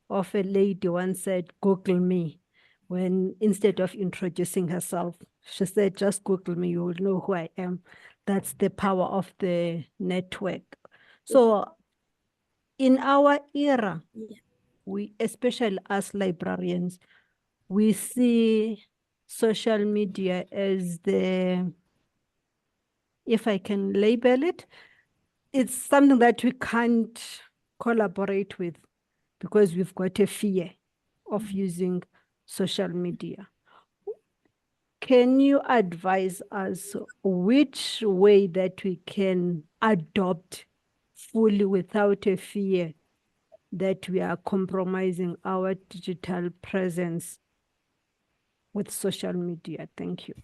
of a lady once said, Google me, when instead of introducing herself, she said, just Google me, you will know who I am. That's the power of the network. So in our era, we, especially as librarians, we see social media as the, if I can label it, it's something that we can't collaborate with because we've got a fear of using social media. Can you advise us which way that we can adopt fully without a fear that we are compromising our digital presence with social media? Thank you.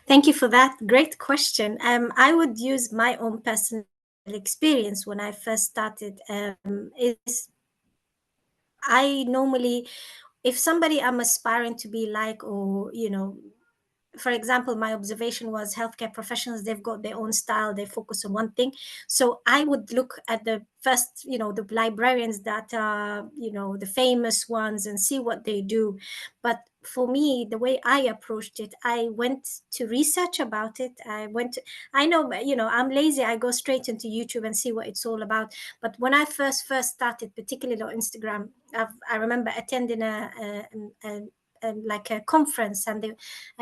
Thank you for that. Great question. I would use my own personal experience when I first started. Is I normally, if somebody I'm aspiring to be like, or for example, my observation was healthcare professionals, they've got their own style, they focus on one thing. So I would look at the first, the librarians that are, the famous ones and see what they do. But for me, the way I approached it, I went to research about it. I know, I'm lazy. I go straight into YouTube and see what it's all about. But when I first started, particularly on Instagram, I remember attending like a conference, and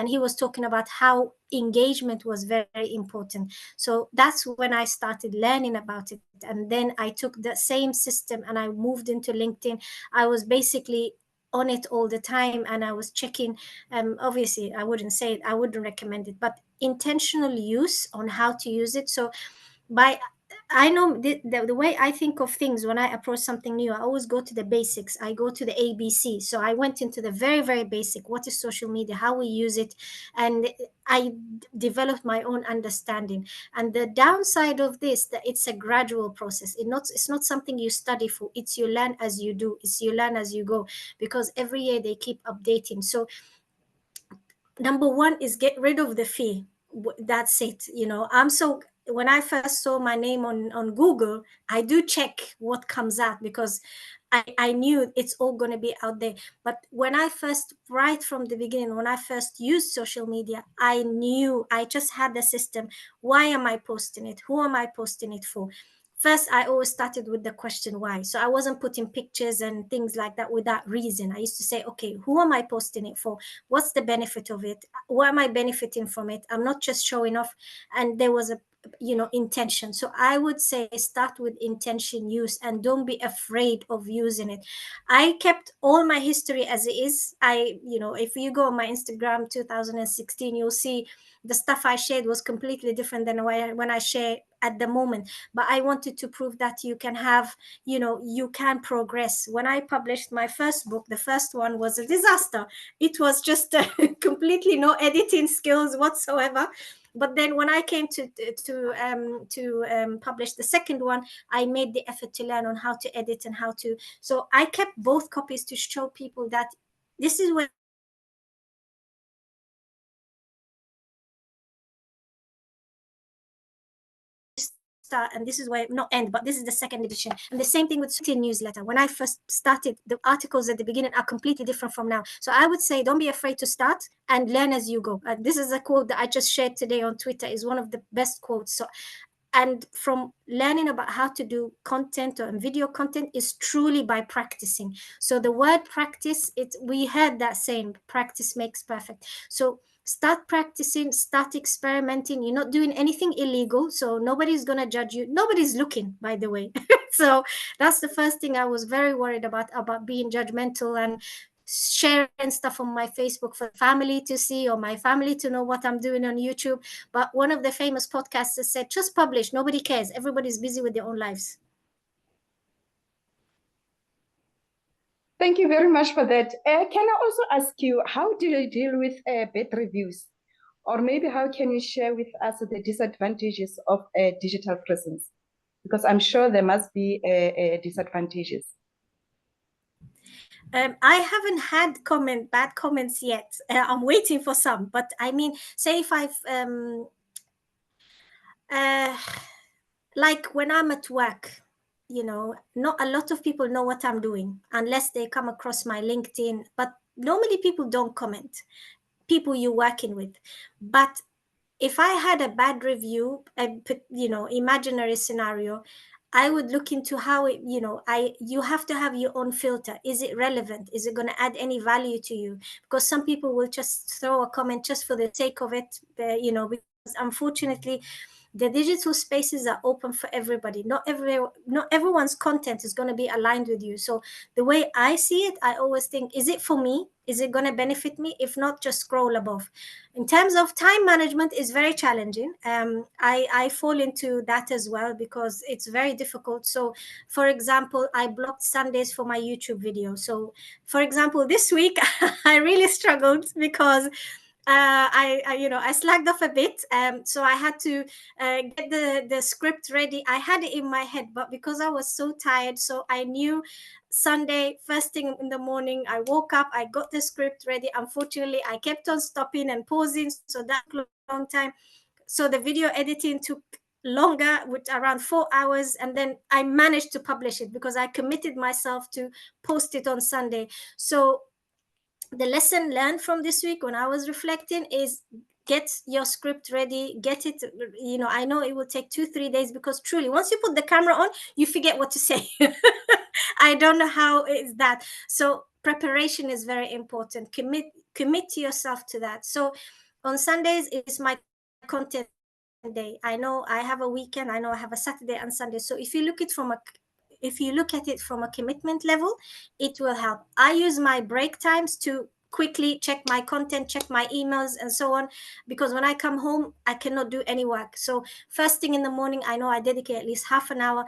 he was talking about how engagement was very, very important. So that's when I started learning about it, and then I took the same system and I moved into LinkedIn. I was basically on it all the time, and I was checking. Obviously, I wouldn't say it, I wouldn't recommend it, but intentional use on how to use it. So by I know the way I think of things when I approach something new, I always go to the basics. I go to the ABC. So I went into the very, very basic. What is social media? How we use it? And I developed my own understanding. And the downside of this, that it's a gradual process. It's not something you study for. It's you learn as you do. It's you learn as you go, because every year they keep updating. So number one is get rid of the fee. That's it. When I first saw my name on Google, I do check what comes out, because I knew it's all going to be out there. But when I first, right from the beginning, when I first used social media, I knew, I just had the system. Why am I posting it? Who am I posting it for? First, I always started with the question why. So I wasn't putting pictures and things like that without reason. I used to say, okay, who am I posting it for? What's the benefit of it? What am I benefiting from it? I'm not just showing off. And there was a intention. So I would say start with intention use, and don't be afraid of using it. I kept all my history as it is. If you go on my Instagram 2016, you'll see the stuff I shared was completely different than when I share at the moment. But I wanted to prove that you can have, you can progress. When I published my first book, the first one was a disaster. It was just completely no editing skills whatsoever. But then when I came to publish the second one, I made the effort to learn on how to edit and how to. So I kept both copies to show people that this is where start, and this is where not end, but this is the second edition. And the same thing with newsletter. When I first started, the articles at the beginning are completely different from now. So I would say don't be afraid to start and learn as you go. This is a quote that I just shared today on Twitter, is one of the best quotes. So, and from learning about how to do content or video content is truly by practicing. So the word practice, we heard that saying, practice makes perfect. So start practicing, start experimenting. You're not doing anything illegal, so nobody's going to judge you. Nobody's looking, by the way. So that's the first thing I was very worried about being judgmental and sharing stuff on my Facebook for family to see, or my family to know what I'm doing on YouTube. But one of the famous podcasters said, just publish, nobody cares, everybody's busy with their own lives. Thank you very much for that. Can I also ask you, how do you deal with bad reviews? Or maybe how can you share with us the disadvantages of a digital presence? Because I'm sure there must be disadvantages. I haven't had bad comments yet. I'm waiting for some. But I mean, say if I've like when I'm at work, not a lot of people know what I'm doing unless they come across my LinkedIn. But normally people don't comment, people you're working with. But if I had a bad review, imaginary scenario, I would look into how it, you have to have your own filter. Is it relevant? Is it going to add any value to you? Because some people will just throw a comment just for the sake of it, because unfortunately, the digital spaces are open for everybody. Not everyone's content is going to be aligned with you. So the way I see it, I always think, is it for me? Is it going to benefit me? If not, just scroll above. In terms of time management, is very challenging. I fall into that as well, because it's very difficult. So for example, I blocked Sundays for my YouTube video. So for example, this week I really struggled because I slacked off a bit. So I had to get the script ready. I had it in my head, but because I was so tired, so I knew Sunday, first thing in the morning, I woke up, I got the script ready. Unfortunately, I kept on stopping and pausing, so that took a long time. So the video editing took longer, with around 4 hours, and then I managed to publish it because I committed myself to post it on Sunday. So the lesson learned from this week when I was reflecting is get your script ready, get it, I know it will take 2-3 days, because truly once you put the camera on, you forget what to say. I don't know how is that. So preparation is very important. Commit to yourself to that. So on Sundays is my content day. I know I have a weekend, I know I have a Saturday and Sunday. So if you look at from If you look at it from a commitment level, it will help. I use my break times to quickly check my content, check my emails and so on, because when I come home I cannot do any work. So first thing in the morning, I know I dedicate at least half an hour.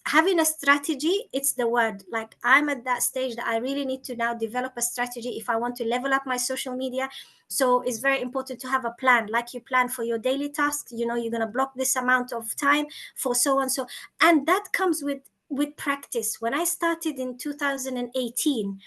Having a strategy, it's the word. Like, I'm at that stage that I really need to now develop a strategy if I want to level up my social media. So it's very important to have a plan, like you plan for your daily tasks. You know, you're going to block this amount of time for so and so, and that comes with practice. When I started in 2018,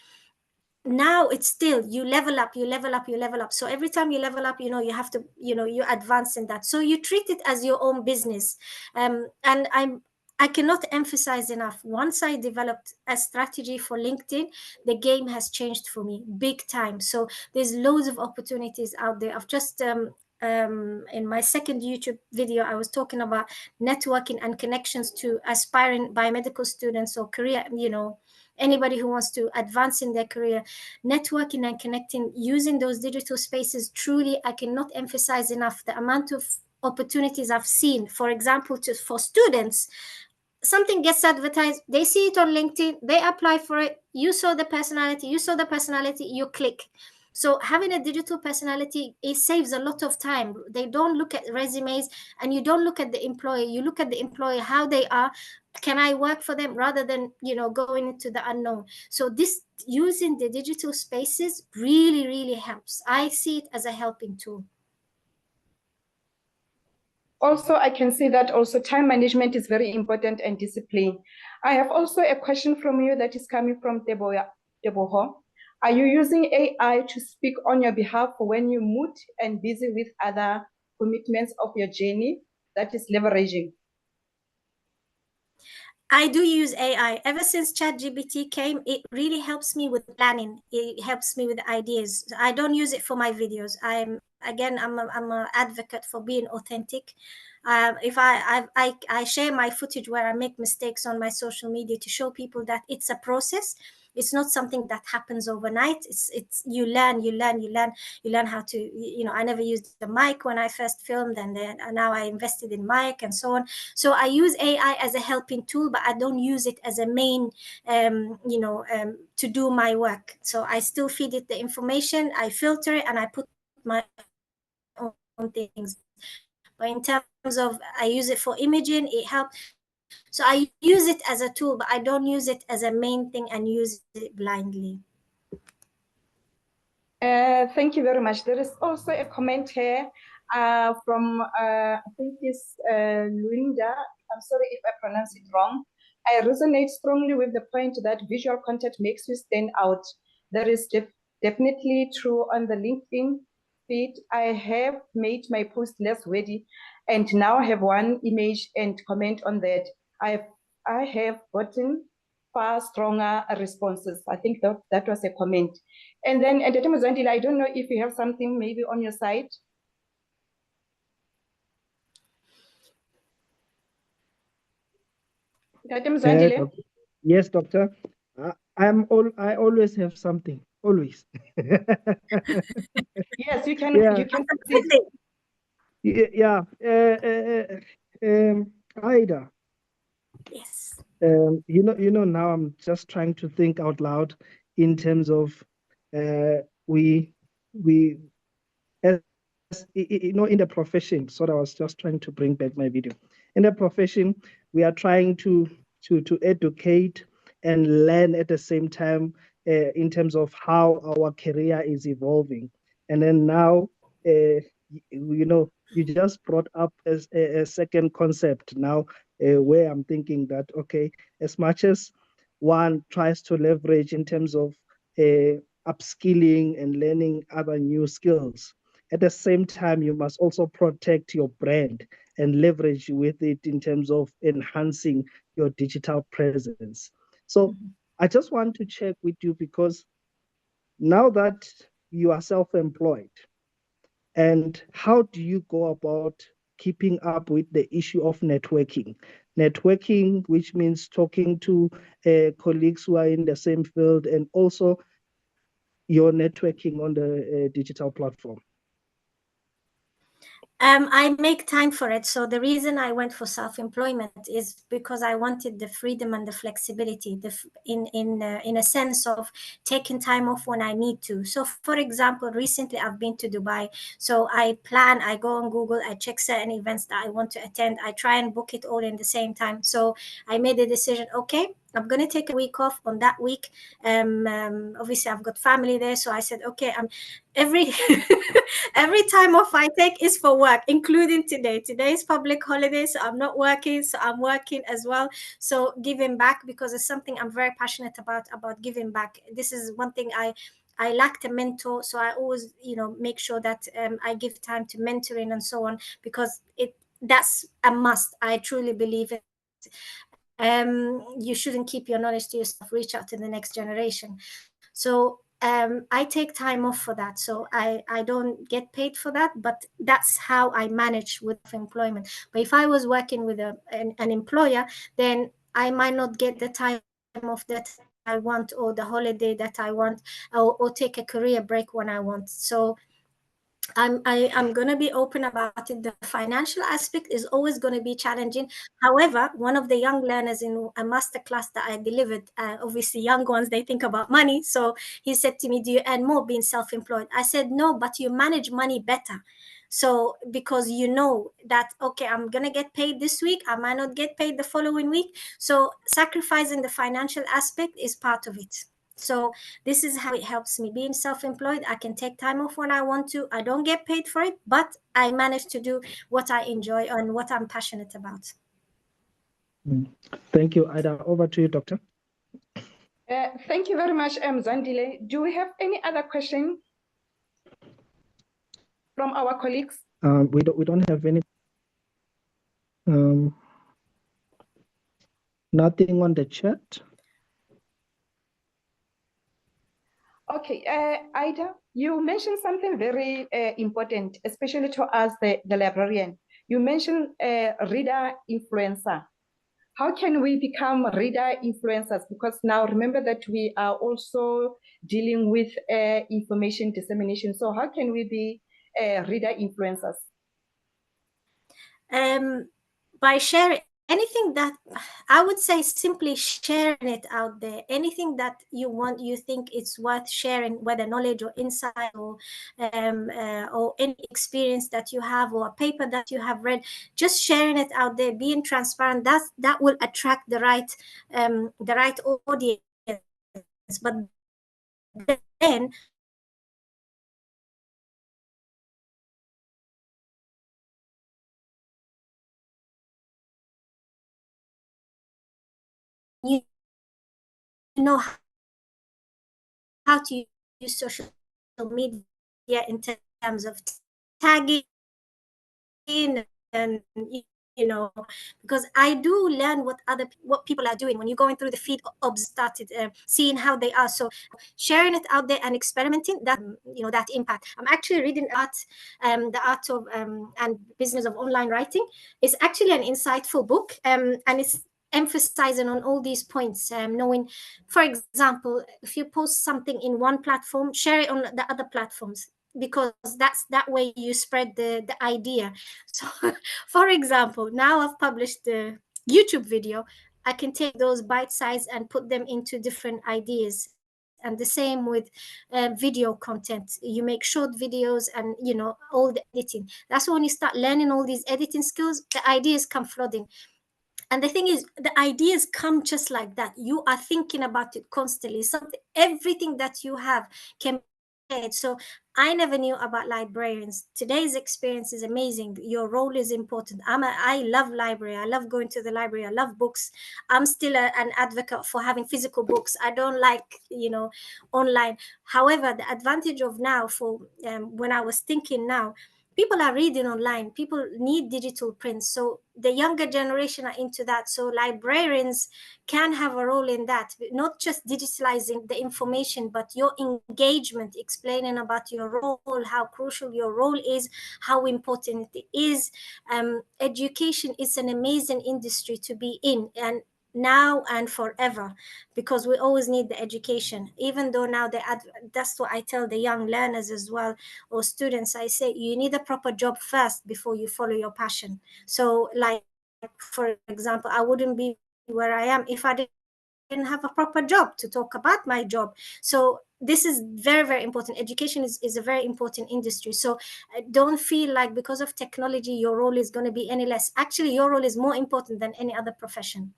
now it's still, you level up, you level up, you level up. So every time you level up, you know, you have to, you know, you advance in that. So you treat it as your own business. And I cannot emphasize enough, once I developed a strategy for LinkedIn, the game has changed for me big time. So there's loads of opportunities out there. I've just in my second YouTube video, I was talking about networking and connections to aspiring biomedical students or career, you know, anybody who wants to advance in their career. Networking and connecting using those digital spaces, truly, I cannot emphasize enough the amount of opportunities I've seen. For example, for students, something gets advertised, they see it on LinkedIn, they apply for it, you saw the personality, you click. So having a digital personality, it saves a lot of time. They don't look at resumes, and you don't look at the employer, you look at the employer, how they are, can I work for them, rather than, you know, going into the unknown. So this, using the digital spaces, really, really helps. I see it as a helping tool. Also, I can see that also time management is very important, and discipline. I have also a question from you that is coming from Deboho. Are you using AI to speak on your behalf when you mood and busy with other commitments of your journey? That is leveraging. I do use AI. Ever since ChatGPT came, it really helps me with planning. It helps me with ideas. I don't use it for my videos. I'm an advocate for being authentic. If I share my footage where I make mistakes on my social media to show people that it's a process. It's not something that happens overnight. It's you learn how to, you know, I never used the mic when I first filmed, and then now I invested in mic and so on. So I use AI as a helping tool, but I don't use it as a main, to do my work. So I still feed it the information, I filter it, and I put my own things. But in terms of, I use it for imaging, it helps. So I use it as a tool, but I don't use it as a main thing and use it blindly. Thank you very much. There is also a comment here from, I think it's Luinda. I'm sorry if I pronounce it wrong. I resonate strongly with the point that visual content makes you stand out. That is definitely true on the LinkedIn feed. I have made my post less wordy, and now I have one image and comment on that. I have gotten far stronger responses. I think that was a comment. And then, Dr. Mzandile, I don't know if you have something maybe on your side. Dr. Mzandile? Yes, doctor. I always have something. Always. Yes, you can. Yeah. You can proceed. Yeah. Ida. Yes. You know, now I'm just trying to think out loud in terms of we as you know, in the profession. So I was just trying to bring back my video. In the profession, we are trying to educate and learn at the same time in terms of how our career is evolving. And then now, you know, you just brought up as a second concept now, where I'm thinking that, okay, as much as one tries to leverage in terms of upskilling and learning other new skills, at the same time, you must also protect your brand and leverage with it in terms of enhancing your digital presence. So I just want to check with you, because now that you are self-employed, and how do you go about keeping up with the issue of networking? Networking, which means talking to colleagues who are in the same field, and also your networking on the digital platform. I make time for it. So the reason I went for self-employment is because I wanted the freedom and the flexibility, in a sense of taking time off when I need to. So, for example, recently I've been to Dubai. So I plan, I go on Google, I check certain events that I want to attend. I try and book it all in the same time. So I made a decision. Okay, I'm going to take a week off. On that week, obviously I've got family there, so I said, okay, I'm every every time off I take is for work, including today. Today is public holiday, so I'm not working, so I'm working as well. So giving back, because it's something I'm very passionate about giving back. This is one thing I lacked a mentor, so I always, make sure that I give time to mentoring and so on, because that's a must. I truly believe it. You shouldn't keep your knowledge to yourself. Reach out to the next generation. So I take time off for that. So I don't get paid for that, but that's how I manage with employment. But if I was working with an employer, then I might not get the time off that I want, or the holiday that I want, or take a career break when I want. So I'm going to be open about it. The financial aspect is always going to be challenging. However, one of the young learners in a master class that I delivered, obviously young ones, they think about money. So he said to me, do you earn more being self-employed? I said, no, but you manage money better. So because you know that, okay, I'm going to get paid this week, I might not get paid the following week. So sacrificing the financial aspect is part of it. So this is how it helps me. Being self-employed, I can take time off when I want to. I don't get paid for it, but I manage to do what I enjoy and what I'm passionate about. Thank you, Ida. Over to you, Doctor. Thank you very much, Zandile. Do we have any other question from our colleagues? We don't have any. Nothing on the chat. Okay, Ida, you mentioned something very important, especially to us, the librarian. You mentioned reader influencer. How can we become reader influencers? Because now remember that we are also dealing with information dissemination. So how can we be reader influencers? By sharing anything that, I would say, simply sharing it out there. Anything that you think it's worth sharing, whether knowledge or insight, or any experience that you have, or a paper that you have read, just sharing it out there, being transparent. That will attract the right audience. But then you know how to use social media in terms of tagging, and because I do learn what people are doing when you're going through the feed. Started seeing how they are, so sharing it out there and experimenting, that that impact. I'm actually reading the art of and business of online writing. It's actually an insightful book, and it's emphasizing on all these points, knowing, for example, if you post something in one platform, share it on the other platforms, because that's that way you spread the idea. So for example, now I've published the YouTube video, I can take those bite size and put them into different ideas. And the same with video content. You make short videos, and all the editing. That's when you start learning all these editing skills, the ideas come flooding. And the thing is, the ideas come just like that. You are thinking about it constantly. Something, everything that you have can be shared. So I never knew about librarians. Today's experience is amazing. Your role is important. I love library. I love going to the library. I love books. I'm still an advocate for having physical books. I don't like, online. However, the advantage of now, for when I was thinking now, people are reading online, people need digital prints, so the younger generation are into that. So librarians can have a role in that, not just digitalizing the information, but your engagement, explaining about your role, how crucial your role is, how important it is. Education is an amazing industry to be in, and now and forever, because we always need the education. Even though now that's what I tell the young learners as well, or students. I say you need a proper job first before you follow your passion. So like, for example, I wouldn't be where I am if I didn't have a proper job to talk about my job. So this is very, very important. Education is a very important industry. So don't feel like because of technology your role is going to be any less. Actually, your role is more important than any other profession.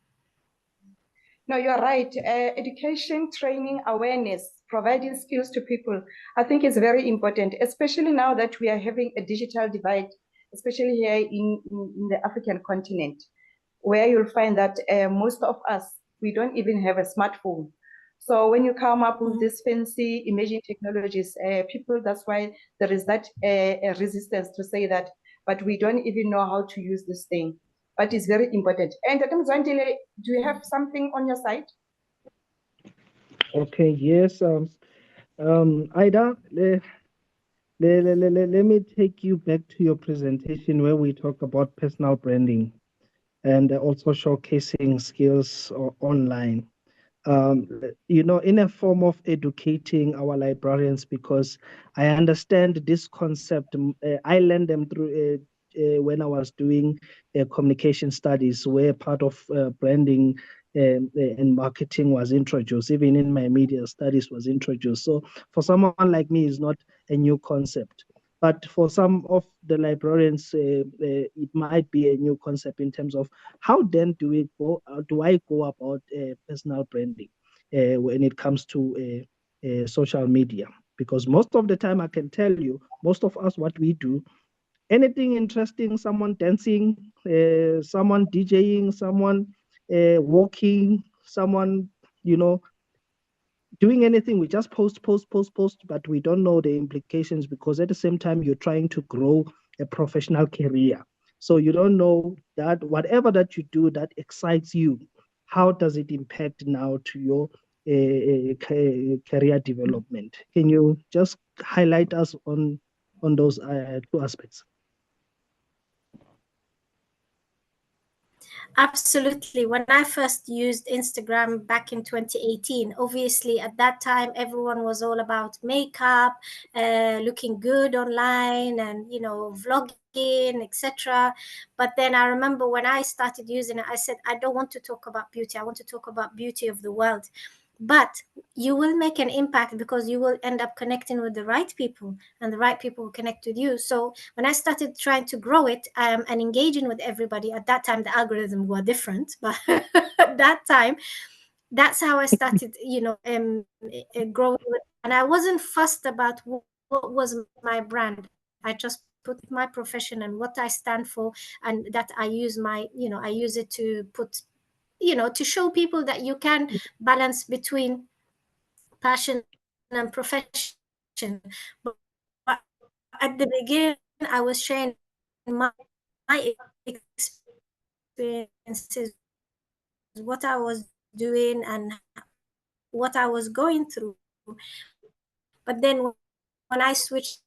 No, you're right. Education, training, awareness, providing skills to people, I think is very important, especially now that we are having a digital divide, especially here in the African continent, where you'll find that most of us, we don't even have a smartphone. So when you come up with these fancy emerging technologies, people, that's why there is that resistance to say that, but we don't even know how to use this thing. But it's very important. And Dr. Mzwandile, do you have something on your side? Okay, yes. Ida, let me take you back to your presentation where we talk about personal branding and also showcasing skills online. In a form of educating our librarians, because I understand this concept. I learned them through when I was doing communication studies, where part of branding and marketing was introduced, even in my media studies was introduced. So for someone like me, it's not a new concept. But for some of the librarians, it might be a new concept in terms of how then do I go about personal branding when it comes to social media? Because most of the time, I can tell you, most of us, what we do, anything interesting, someone dancing, someone DJing, someone walking, someone, doing anything, we just post, but we don't know the implications, because at the same time, you're trying to grow a professional career. So you don't know that whatever that you do that excites you, how does it impact now to your career development? Can you just highlight us on those two aspects? Absolutely. When I first used Instagram back in 2018, obviously at that time everyone was all about makeup, looking good online, and vlogging, etc. But then I remember when I started using it, I said, I don't want to talk about beauty. I want to talk about beauty of the world. But you will make an impact because you will end up connecting with the right people, and the right people will connect with you. So when I started trying to grow it and engaging with everybody, at that time the algorithms were different, but at that time, that's how I started, growing with, and I wasn't fussed about what was my brand. I just put my profession and what I stand for, and that I use I use it to put, to show people that you can balance between passion and profession. But at the beginning, I was sharing my experiences, what I was doing, and what I was going through. But then when I switched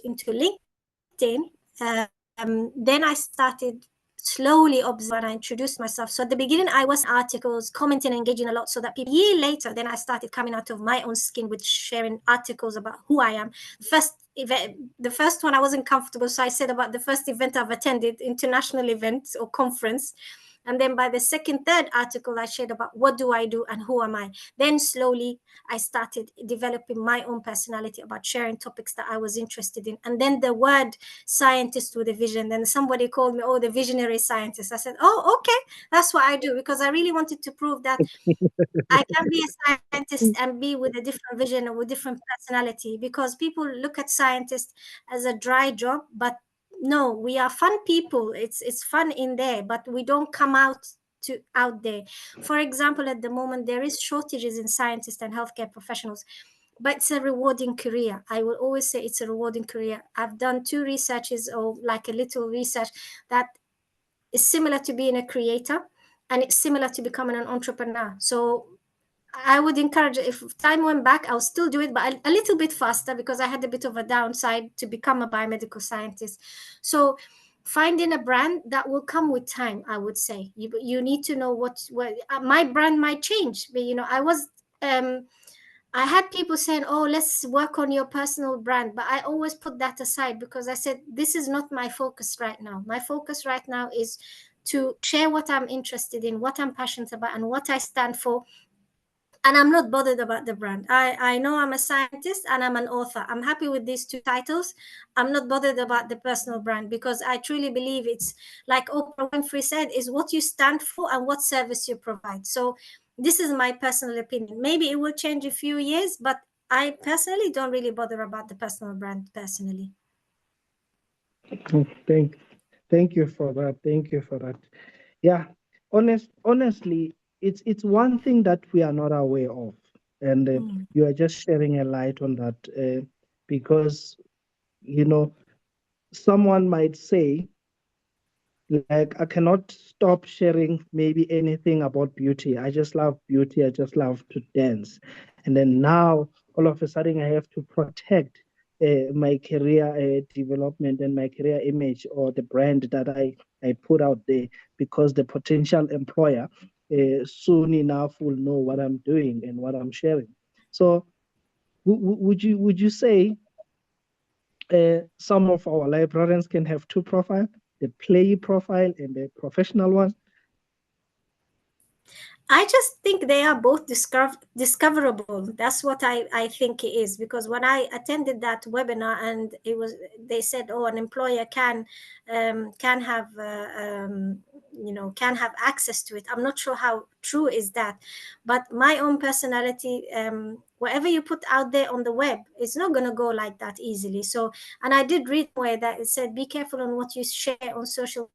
into LinkedIn, then I started slowly observe when I introduced myself. So at the beginning, I was articles, commenting, engaging a lot, so that people, a year later, then I started coming out of my own skin with sharing articles about who I am. The first one I wasn't comfortable, so I said about the first event I've attended, international event or conference. And then by the second, third article, I shared about what do I do and who am I. Then slowly I started developing my own personality about sharing topics that I was interested in. And then the word scientist with a vision, then somebody called me, oh, the visionary scientist. I said, oh, okay, that's what I do, because I really wanted to prove that I can be a scientist and be with a different vision or with different personality, because people look at scientists as a dry job, but no, we are fun people. It's fun in there, but we don't come out there. For example, at the moment there is shortages in scientists and healthcare professionals, but it's a rewarding career. I will always say it's a rewarding career. I've done 2 researches, or like a little research, that is similar to being a creator, and it's similar to becoming an entrepreneur. So I would encourage, if time went back, I'll still do it, but a little bit faster, because I had a bit of a downside to become a biomedical scientist. So finding a brand that will come with time. I would say you need to know what my brand might change. But I had people saying, oh, let's work on your personal brand. But I always put that aside, because I said, this is not my focus right now. My focus right now is to share what I'm interested in, what I'm passionate about, and what I stand for. And I'm not bothered about the brand. I know I'm a scientist and I'm an author. I'm happy with these two titles. I'm not bothered about the personal brand, because I truly believe it's like Oprah Winfrey said, is what you stand for and what service you provide. So this is my personal opinion. Maybe it will change a few years, but I personally don't really bother about the personal brand personally. Thank you for that. Thank you for that. Yeah, honestly, it's one thing that we are not aware of, and you are just sharing a light on that, because someone might say, like, I cannot stop sharing maybe anything about beauty. I just love beauty. I just love to dance. And then now, all of a sudden, I have to protect my career development and my career image, or the brand that I put out there, because the potential employer soon enough will know what I'm doing and what I'm sharing. So would you say some of our librarians can have two profiles, the play profile and the professional one? I just think they are both discoverable. That's what I think it is, because when I attended that webinar and they said, oh, an employer can have can have access to it. I'm not sure how true is that, but my own personality, whatever you put out there on the web, it's not going to go like that easily. So, and I did read where that it said, be careful on what you share on social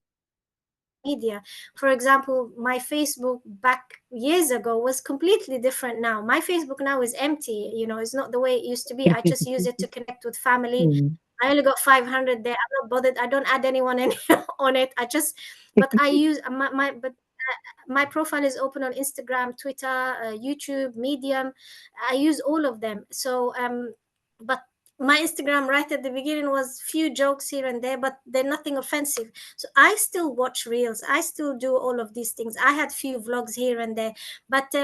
media. For example, my Facebook back years ago was completely different now. My Facebook now is empty. It's not the way it used to be. I just use it to connect with family. I only got 500 there. I'm not bothered. I don't add anyone on it. But I use my profile is open on Instagram, Twitter, YouTube, Medium. I use all of them. So, but my Instagram right at the beginning was few jokes here and there, but they're nothing offensive. So I still watch reels. I still do all of these things. I had few vlogs here and there, but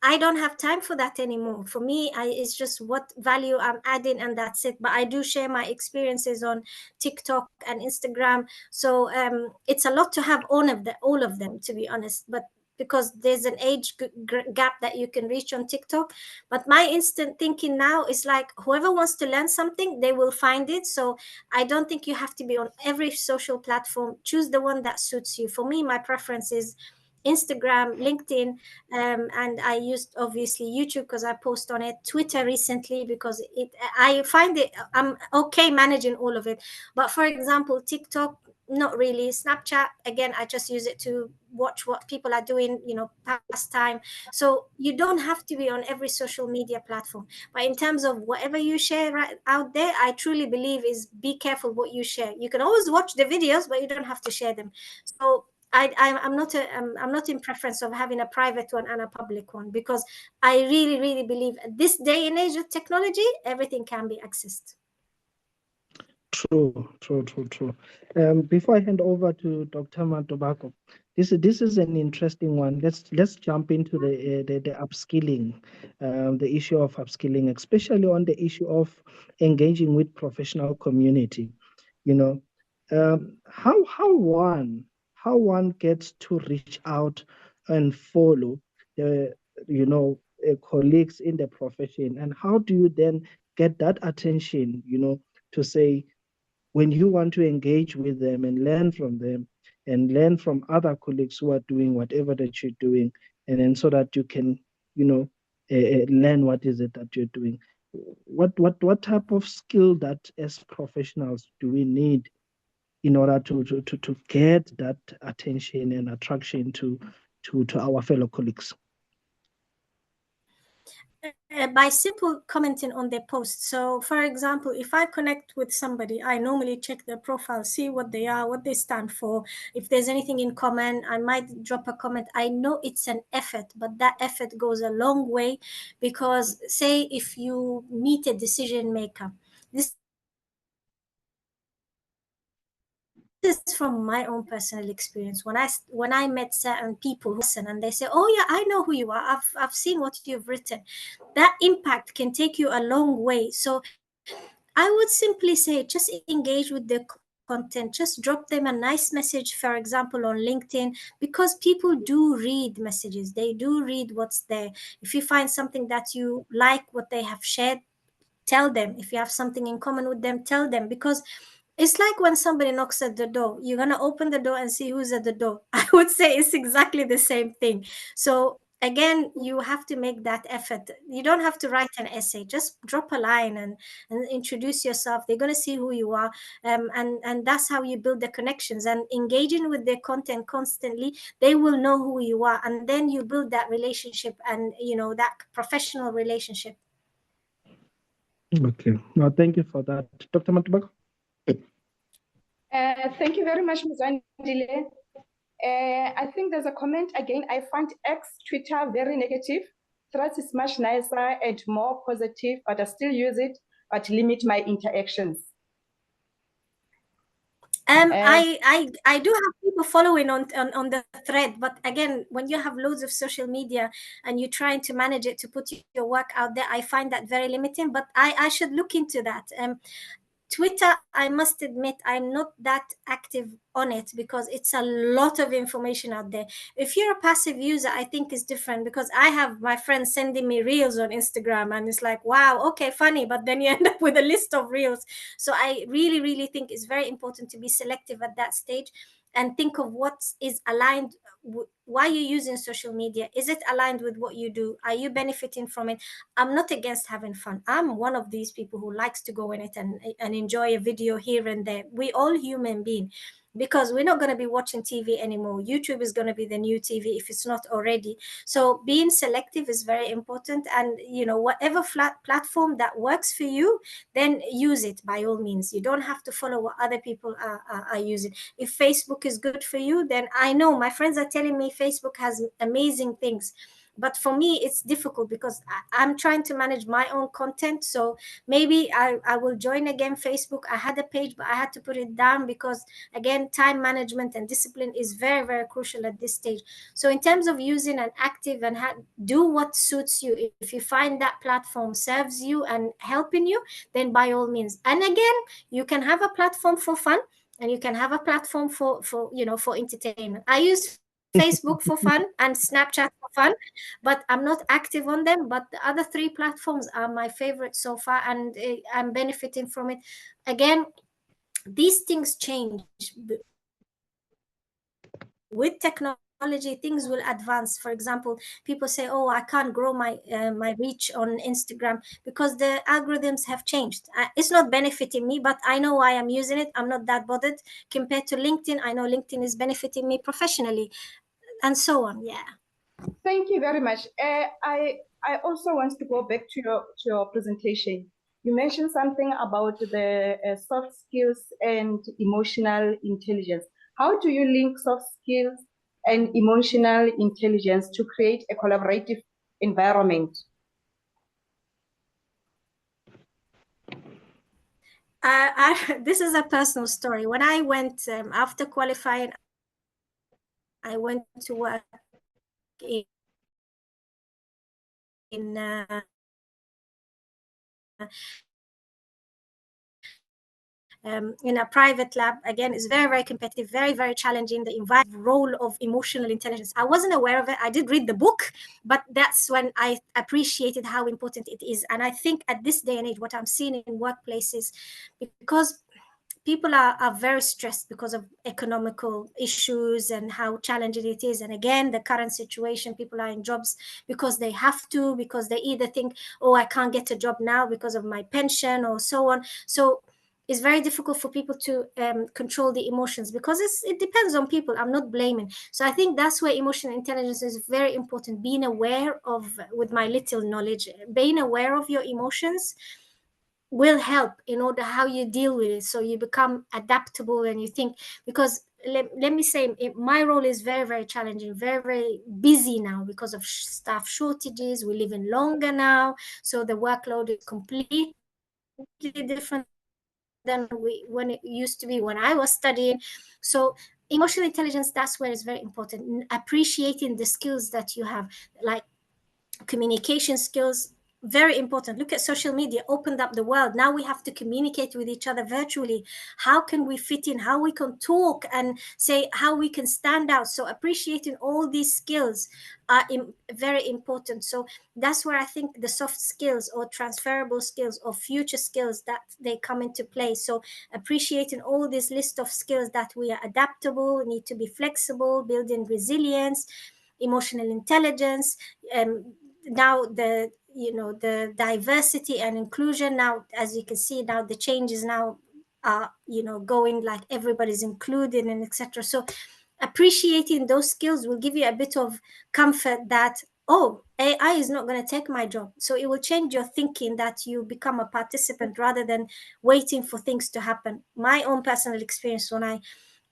I don't have time for that anymore. For me, it's just what value I'm adding, and that's it. But I do share my experiences on TikTok and Instagram. So it's a lot to have all of them, to be honest. But because there's an age gap that you can reach on TikTok. But my instant thinking now is like, whoever wants to learn something, they will find it. So I don't think you have to be on every social platform. Choose the one that suits you. For me, my preference is Instagram, LinkedIn, and I used obviously YouTube because I post on it. Twitter recently because I find it I'm okay managing all of it. But for example, TikTok, not really. Snapchat, again, I just use it to watch what people are doing, pastime. So you don't have to be on every social media platform. But in terms of whatever you share right out there, I truly believe is be careful what you share. You can always watch the videos, but you don't have to share them. So I'm not in preference of having a private one and a public one, because I really, really believe this day and age of technology, everything can be accessed. True. Before I hand over to Dr. Matobako, this is an interesting one. Let's jump into the upskilling, the issue of upskilling, especially on the issue of engaging with professional community. How one gets to reach out and follow the colleagues in the profession, and how do you then get that attention, to say, when you want to engage with them and learn from them and learn from other colleagues who are doing whatever that you're doing, and then so that you can, learn what is it that you're doing. What type of skill that as professionals do we need in order to get that attention and attraction to our fellow colleagues? By simple commenting on their posts. So for example, if I connect with somebody, I normally check their profile, see what they are, what they stand for. If there's anything in common, I might drop a comment. I know it's an effort, but that effort goes a long way, because say if you meet a decision maker, this is from my own personal experience. When I met certain people who listen and they say, "Oh yeah, I know who you are. I've seen what you've written." That impact can take you a long way. So I would simply say just engage with the content. Just drop them a nice message, for example, on LinkedIn, because people do read messages. They do read what's there. If you find something that you like, what they have shared, tell them. If you have something in common with them, tell them, because it's like when somebody knocks at the door, you're going to open the door and see who's at the door. I would say it's exactly the same thing. So again, you have to make that effort. You don't have to write an essay, just drop a line and introduce yourself. They're going to see who you are, and that's how you build the connections. And engaging with their content constantly, they will know who you are, and then you build that relationship, and that professional relationship. Okay. No, thank you for that. Dr. Matubaka? Thank you very much, Ms. Wandile. I think there's a comment again. I find X Twitter very negative. Threads is much nicer and more positive, but I still use it, but limit my interactions. I do have people following on the thread, but again, when you have loads of social media and you're trying to manage it to put your work out there, I find that very limiting. But I should look into that. Twitter, I must admit, I'm not that active on it because it's a lot of information out there. If you're a passive user, I think it's different, because I have my friends sending me reels on Instagram and it's like, wow, okay, funny, but then you end up with a list of reels. So I really, really think it's very important to be selective at that stage and think of what is aligned. Why you're using social media? Is it aligned with what you do? Are you benefiting from it? I'm not against having fun. I'm one of these people who likes to go in it and enjoy a video here and there. We all human being, because we're not going to be watching TV anymore. YouTube is going to be the new TV if it's not already. So being selective is very important, and whatever platform that works for you, then use it by all means. You don't have to follow what other people are using. If Facebook is good for you, then I know my friends are telling me Facebook has amazing things. But for me, it's difficult because I'm trying to manage my own content. So maybe I will join again Facebook. I had a page, but I had to put it down because, again, time management and discipline is very, very crucial at this stage. So in terms of using an active and do what suits you. If you find that platform serves you and helping you, then by all means. And again, you can have a platform for fun, and you can have a platform for entertainment. I use Facebook for fun and Snapchat for fun, but I'm not active on them. But the other three platforms are my favorite so far, and I'm benefiting from it. Again, these things change with technology. Things will advance. For example, people say, "Oh, I can't grow my reach on Instagram because the algorithms have changed." It's not benefiting me, but I know why I'm using it. I'm not that bothered. Compared to LinkedIn, I know LinkedIn is benefiting me professionally, and so on. Yeah. Thank you very much. I also want to go back to your presentation. You mentioned something about the soft skills and emotional intelligence. How do you link soft skills and emotional intelligence to create a collaborative environment? This is a personal story. When I went after qualifying, I went to work in a private lab. Again, it's very, very competitive, very, very challenging. The role of emotional intelligence, I wasn't aware of it. I did read the book, but that's when I appreciated how important it is. And I think at this day and age, what I'm seeing in workplaces, because people are very stressed because of economical issues and how challenging it is. And again, the current situation, people are in jobs because they have to, because they either think, oh, I can't get a job now because of my pension or so on. So it's very difficult for people to control the emotions, because it depends on people. I'm not blaming. So I think that's where emotional intelligence is very important. Being aware of, with my little knowledge, being aware of your emotions will help in order how you deal with it, so you become adaptable and you think. Because let me say, my role is very, very challenging, very, very busy now because of staff shortages. We live in longer now, so the workload is completely different than when it used to be when I was studying. So emotional intelligence, that's where it's very important. Appreciating the skills that you have, like communication skills, very important. Look at social media, opened up the world. Now we have to communicate with each other virtually. How can we fit in? How we can talk and say how we can stand out? So appreciating all these skills are very important. So that's where I think the soft skills or transferable skills or future skills, that they come into play. So appreciating all this list of skills, that we are adaptable, need to be flexible, building resilience, emotional intelligence, now the diversity and inclusion. Now, as you can see, now the changes now are going, like everybody's included and etc. So appreciating those skills will give you a bit of comfort that, oh, AI is not going to take my job. So it will change your thinking, that you become a participant rather than waiting for things to happen. My own personal experience, when I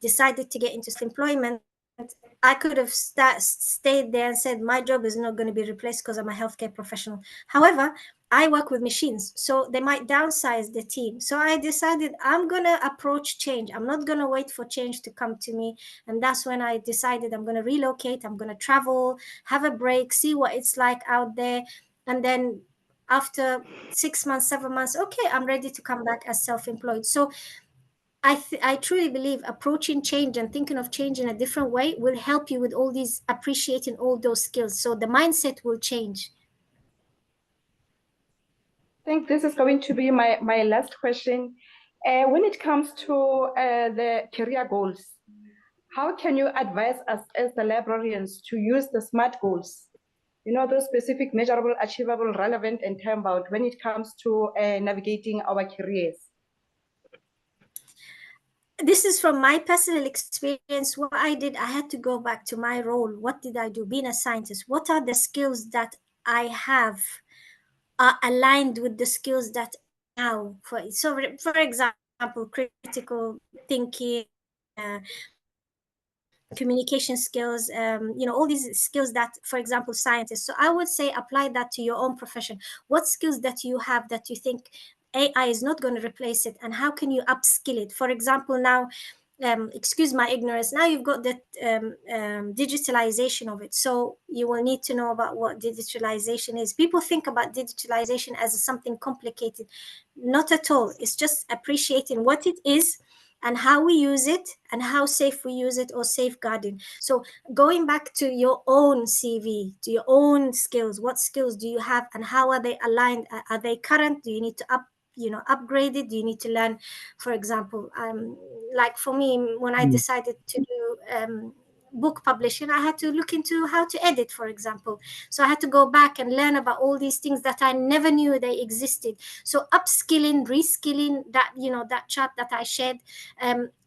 decided to get into employment, I could have stayed there and said, my job is not going to be replaced because I'm a healthcare professional. However, I work with machines, so they might downsize the team. So I decided I'm going to approach change. I'm not going to wait for change to come to me. And that's when I decided I'm going to relocate. I'm going to travel, have a break, see what it's like out there. And then after 6 months, 7 months, okay, I'm ready to come back as self-employed. So I truly believe approaching change and thinking of change in a different way will help you with all these, appreciating all those skills. So the mindset will change. I think this is going to be my last question. When it comes to the career goals, how can you advise us as the librarians to use the SMART goals? Those specific, measurable, achievable, relevant, and time-bound when it comes to navigating our careers. This is from my personal experience. What I did, I had to go back to my role. What did I do? Being a scientist, what are the skills that I have are aligned with the skills that now, for example, critical thinking, communication skills, all these skills that, for example, scientists. So I would say apply that to your own profession. What skills that you have that you think AI is not going to replace it, and how can you upskill it? For example, now, excuse my ignorance, now you've got the digitalization of it. So you will need to know about what digitalization is. People think about digitalization as something complicated. Not at all. It's just appreciating what it is and how we use it and how safe we use it, or safeguarding. So going back to your own CV, to your own skills, what skills do you have and how are they aligned? Are they current? Do you need to upgrade it? Do you need to learn, for example, like for me, when I decided to do book publishing, I had to look into how to edit, for example. So I had to go back and learn about all these things that I never knew they existed. So upskilling, reskilling, that chart that I shared,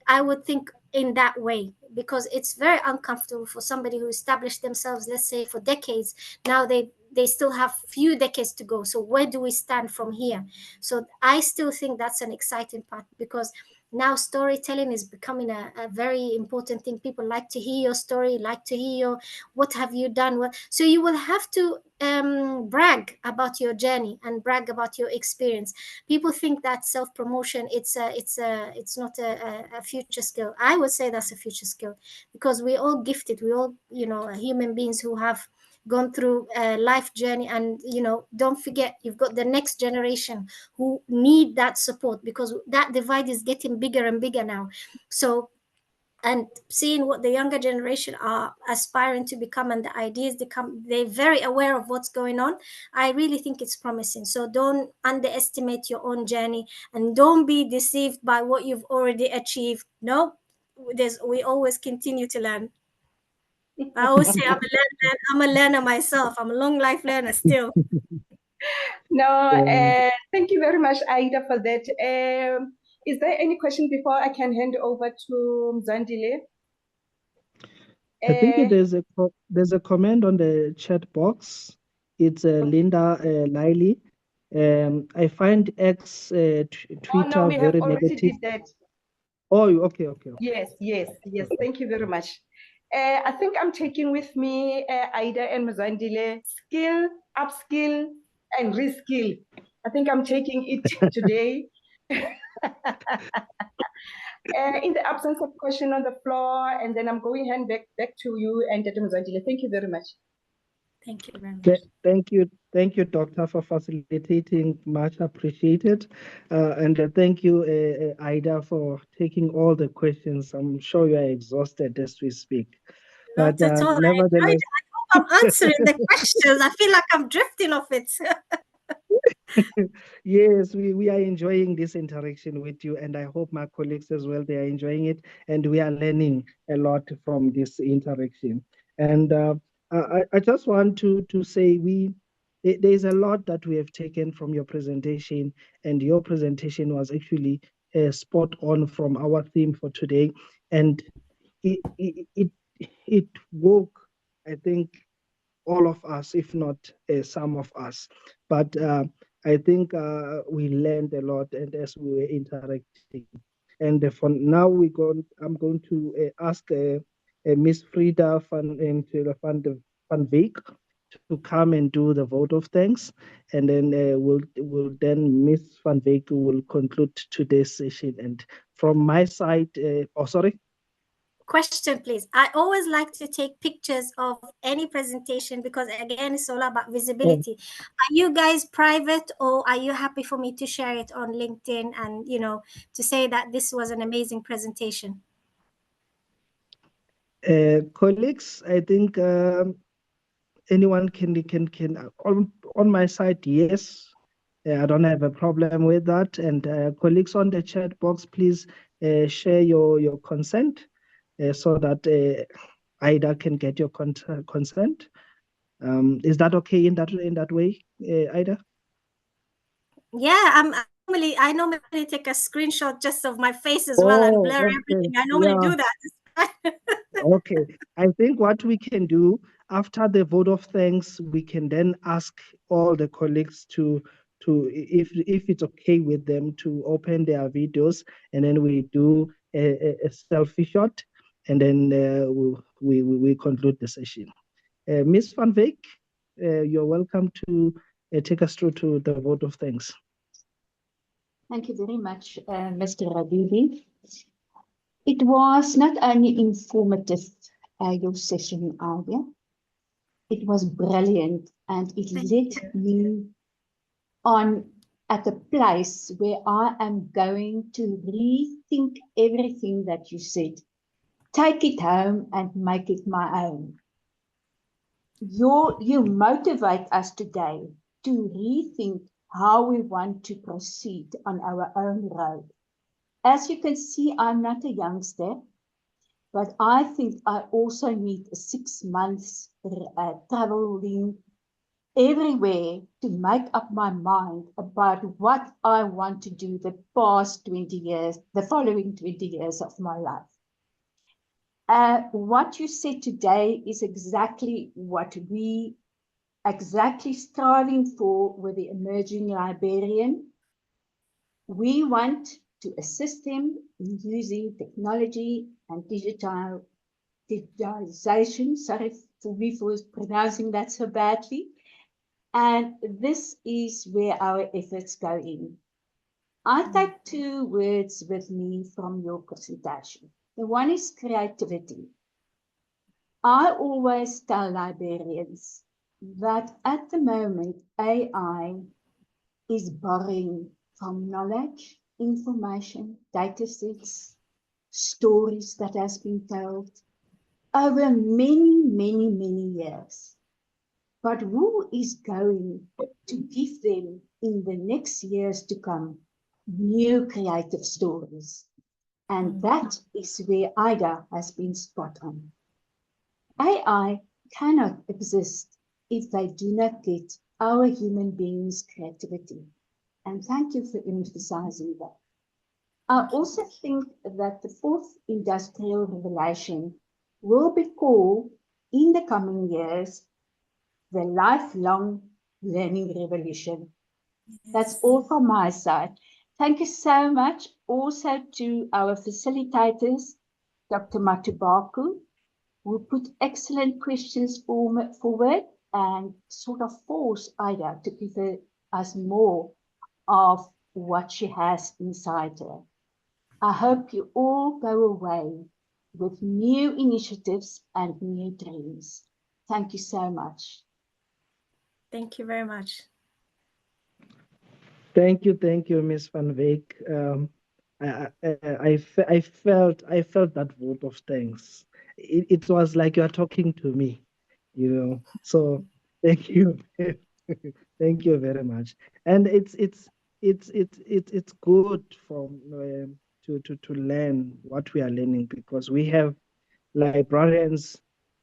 I would think in that way, because it's very uncomfortable for somebody who established themselves, let's say, for decades. Now they still have few decades to go. So where do we stand from here? So I still think that's an exciting part, because now storytelling is becoming a very important thing. People like to hear your story, like to hear what have you done. So you will have to brag about your journey and brag about your experience. People think that self-promotion, it's not a future skill. I would say that's a future skill, because we all gifted, we all human beings who have gone through a life journey, and don't forget, you've got the next generation who need that support, because that divide is getting bigger and bigger now. So, and seeing what the younger generation are aspiring to become and the ideas they're very aware of what's going on. I really think it's promising. So don't underestimate your own journey, and don't be deceived by what you've already achieved. No, we always continue to learn. I always say I'm a learner myself. I'm a long life learner still. No, thank you very much, Aida, for that. Is there any question before I can hand over to Mzandile? I think there's a comment on the chat box. It's Linda Liley. I find X Twitter we have very already negative. did that. Oh, okay. Yes. Thank you very much. I think I'm taking with me Aida and Mzandile, skill, upskill, and reskill. I think I'm taking it today. In the absence of question on the floor, and then I'm going hand back to you and Dr. Mzwandile. Thank you very much. Thank you very much. Thank you, Doctor, for facilitating. Much appreciated. And thank you, Ida, for taking all the questions. I'm sure you are exhausted as we speak. Not at all. Nevertheless, I hope I'm answering the questions. I feel like I'm drifting off it. yes, we are enjoying this interaction with you, and I hope my colleagues as well, they are enjoying it, and we are learning a lot from this interaction. And I just want to say there's a lot that we have taken from your presentation, and your presentation was actually spot on from our theme for today, and it woke, I think, all of us, if not some of us. But I think we learned a lot, and as we were interacting. And for now, I'm going to ask Miss Frida van Veek to come and do the vote of thanks, and then then Miss van Veek will conclude today's session. And from my side, sorry. Question, please. I always like to take pictures of any presentation because, again, it's all about visibility. Are you guys private, or are you happy for me to share it on LinkedIn and, to say that this was an amazing presentation? Colleagues, I think anyone can on my side, yes. I don't have a problem with that. And colleagues on the chat box, please share your consent so that Ida can get your consent. Is that okay in that way, Ida? Yeah, I normally take a screenshot just of my face as well and blur everything. I normally do that. Okay, I think what we can do after the vote of thanks, we can then ask all the colleagues to if it's okay with them to open their videos, and then we do a selfie shot, and then we conclude the session. Ms. van Veek, you're welcome to take us through to the vote of thanks. Thank you very much, Mr. Rabibi. It was not only informative, your session, Ida. It was brilliant, and it led me on at a place where I am going to rethink everything that you said, take it home and make it my own. You motivate us today to rethink how we want to proceed on our own road. As you can see, I'm not a youngster, but I think I also need 6 months traveling everywhere to make up my mind about what I want to do the past 20 years, the following 20 years of my life. What you said today is exactly what we striving for with the emerging librarian. We want to assist them in using technology and digitalization. Sorry for me for pronouncing that so badly. And this is where our efforts go in. I take 2 words with me from your presentation. The one is creativity. I always tell librarians that at the moment, AI is borrowing from knowledge, information, data sets, stories that has been told over many, many, many years. But who is going to give them in the next years to come new creative stories? And that is where Ida has been spot on. AI cannot exist if they do not get our human beings' creativity. And thank you for emphasizing that. I also think that the 4th industrial revolution will be called in the coming years the lifelong learning revolution. That's all from my side. Thank you so much also to our facilitators, Dr. Matubaku, who put excellent questions forward and sort of force Ida to give us more of what she has inside her. I hope you all go away with new initiatives and new dreams. Thank you so much. Thank you very much. Thank you, Ms. Van Wyk. I felt that vote of thanks. It was like you are talking to me, you know. So thank you, thank you very much. And it's good from to learn what we are learning, because we have librarians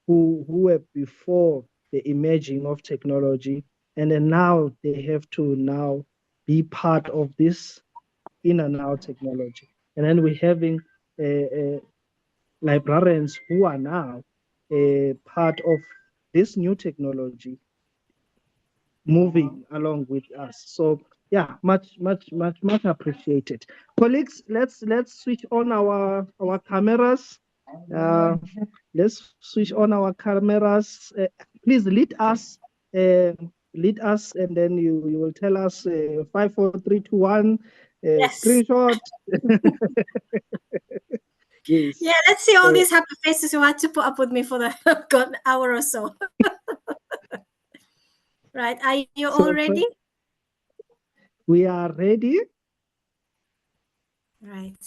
who were before the emerging of technology, and then now they have to now be part of this in and out technology. And then we're having librarians who are now part of this new technology, moving along with us. So yeah, much appreciated. Colleagues, let's switch on our cameras. Let's switch on our cameras. Please lead us, and then you will tell us 5, 4, 3, 2, 1. Yes. Screenshot. Yes. Yeah, let's see all these happy faces who had to put up with me for an hour or so. Right, are you all ready? We are ready. Right,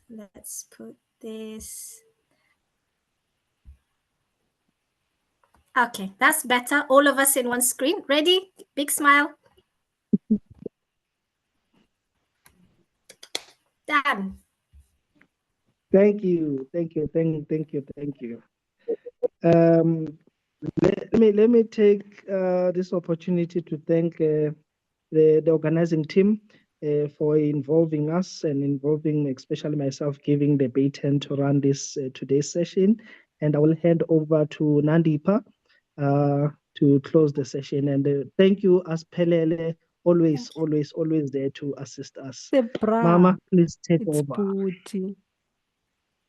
let's put this. Okay, that's better. All of us in one screen. Ready? Big smile. Done. Thank you. Let me take this opportunity to thank the organizing team for involving us and involving especially myself, giving the baton to run this today's session. And I will hand over to Nandipa to close the session. And thank you, as Pelele, always there to assist us. Mama, please take over. Booty.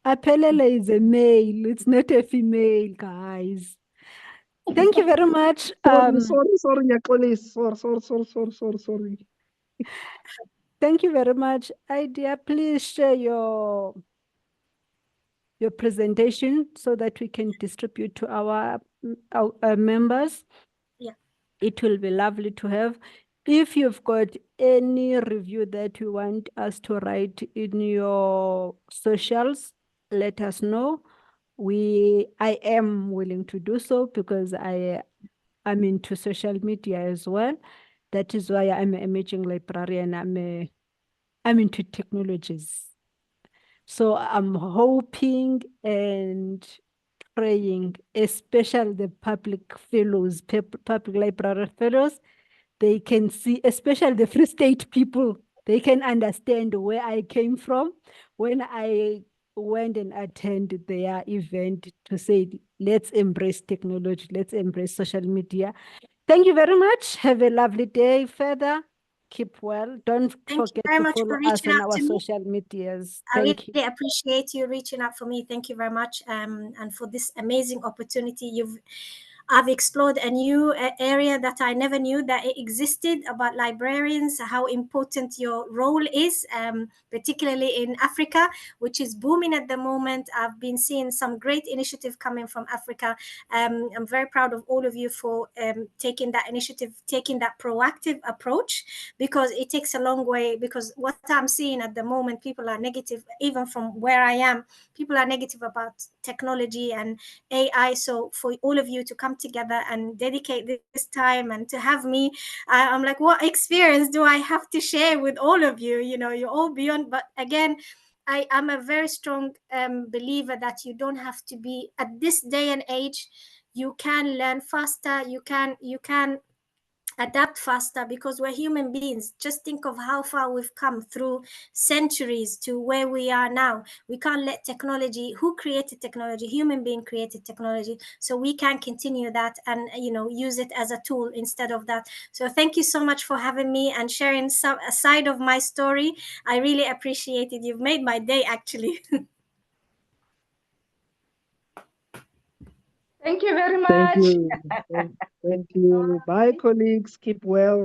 Apelele is a male, it's not a female, guys. Thank you very much. Sorry, Nyakoli. Sorry. Thank you very much. Idea, please share your presentation so that we can distribute to our members. Yeah. It will be lovely to have. If you've got any review that you want us to write in your socials, let us know. I am willing to do so because I'm into social media as well. That is why I'm an emerging librarian. I'm into technologies. So I'm hoping and praying, especially the public fellows, public library fellows, they can see, especially the Free State people, they can understand where I came from when I went and attended their event to say, let's embrace technology, let's embrace social media. Thank you very much. Have a lovely day further. Keep well. Don't forget to follow us on our social medias. Thank you. I really appreciate you reaching out for me. Thank you very much. And for this amazing opportunity. I've explored a new area that I never knew that it existed about librarians, how important your role is, particularly in Africa, which is booming at the moment. I've been seeing some great initiative coming from Africa. I'm very proud of all of you for taking that initiative, taking that proactive approach, because it takes a long way. Because what I'm seeing at the moment, people are negative, even from where I am, people are negative about technology and AI. So for all of you to come together and dedicate this time and to have me, I'm like, what experience do I have to share with all of you? You know, you're all beyond. But again, I am a very strong believer that you don't have to be at this day and age. You can learn faster. You can adapt faster, because we're human beings. Just think of how far we've come through centuries to where we are now. We can't let technology, who created technology? Human being created technology. So we can continue that and, you know, use it as a tool instead of that. So thank you so much for having me and sharing a side of my story. I really appreciate it. You've made my day, actually. Thank you very much. Thank you. Bye, colleagues. Keep well.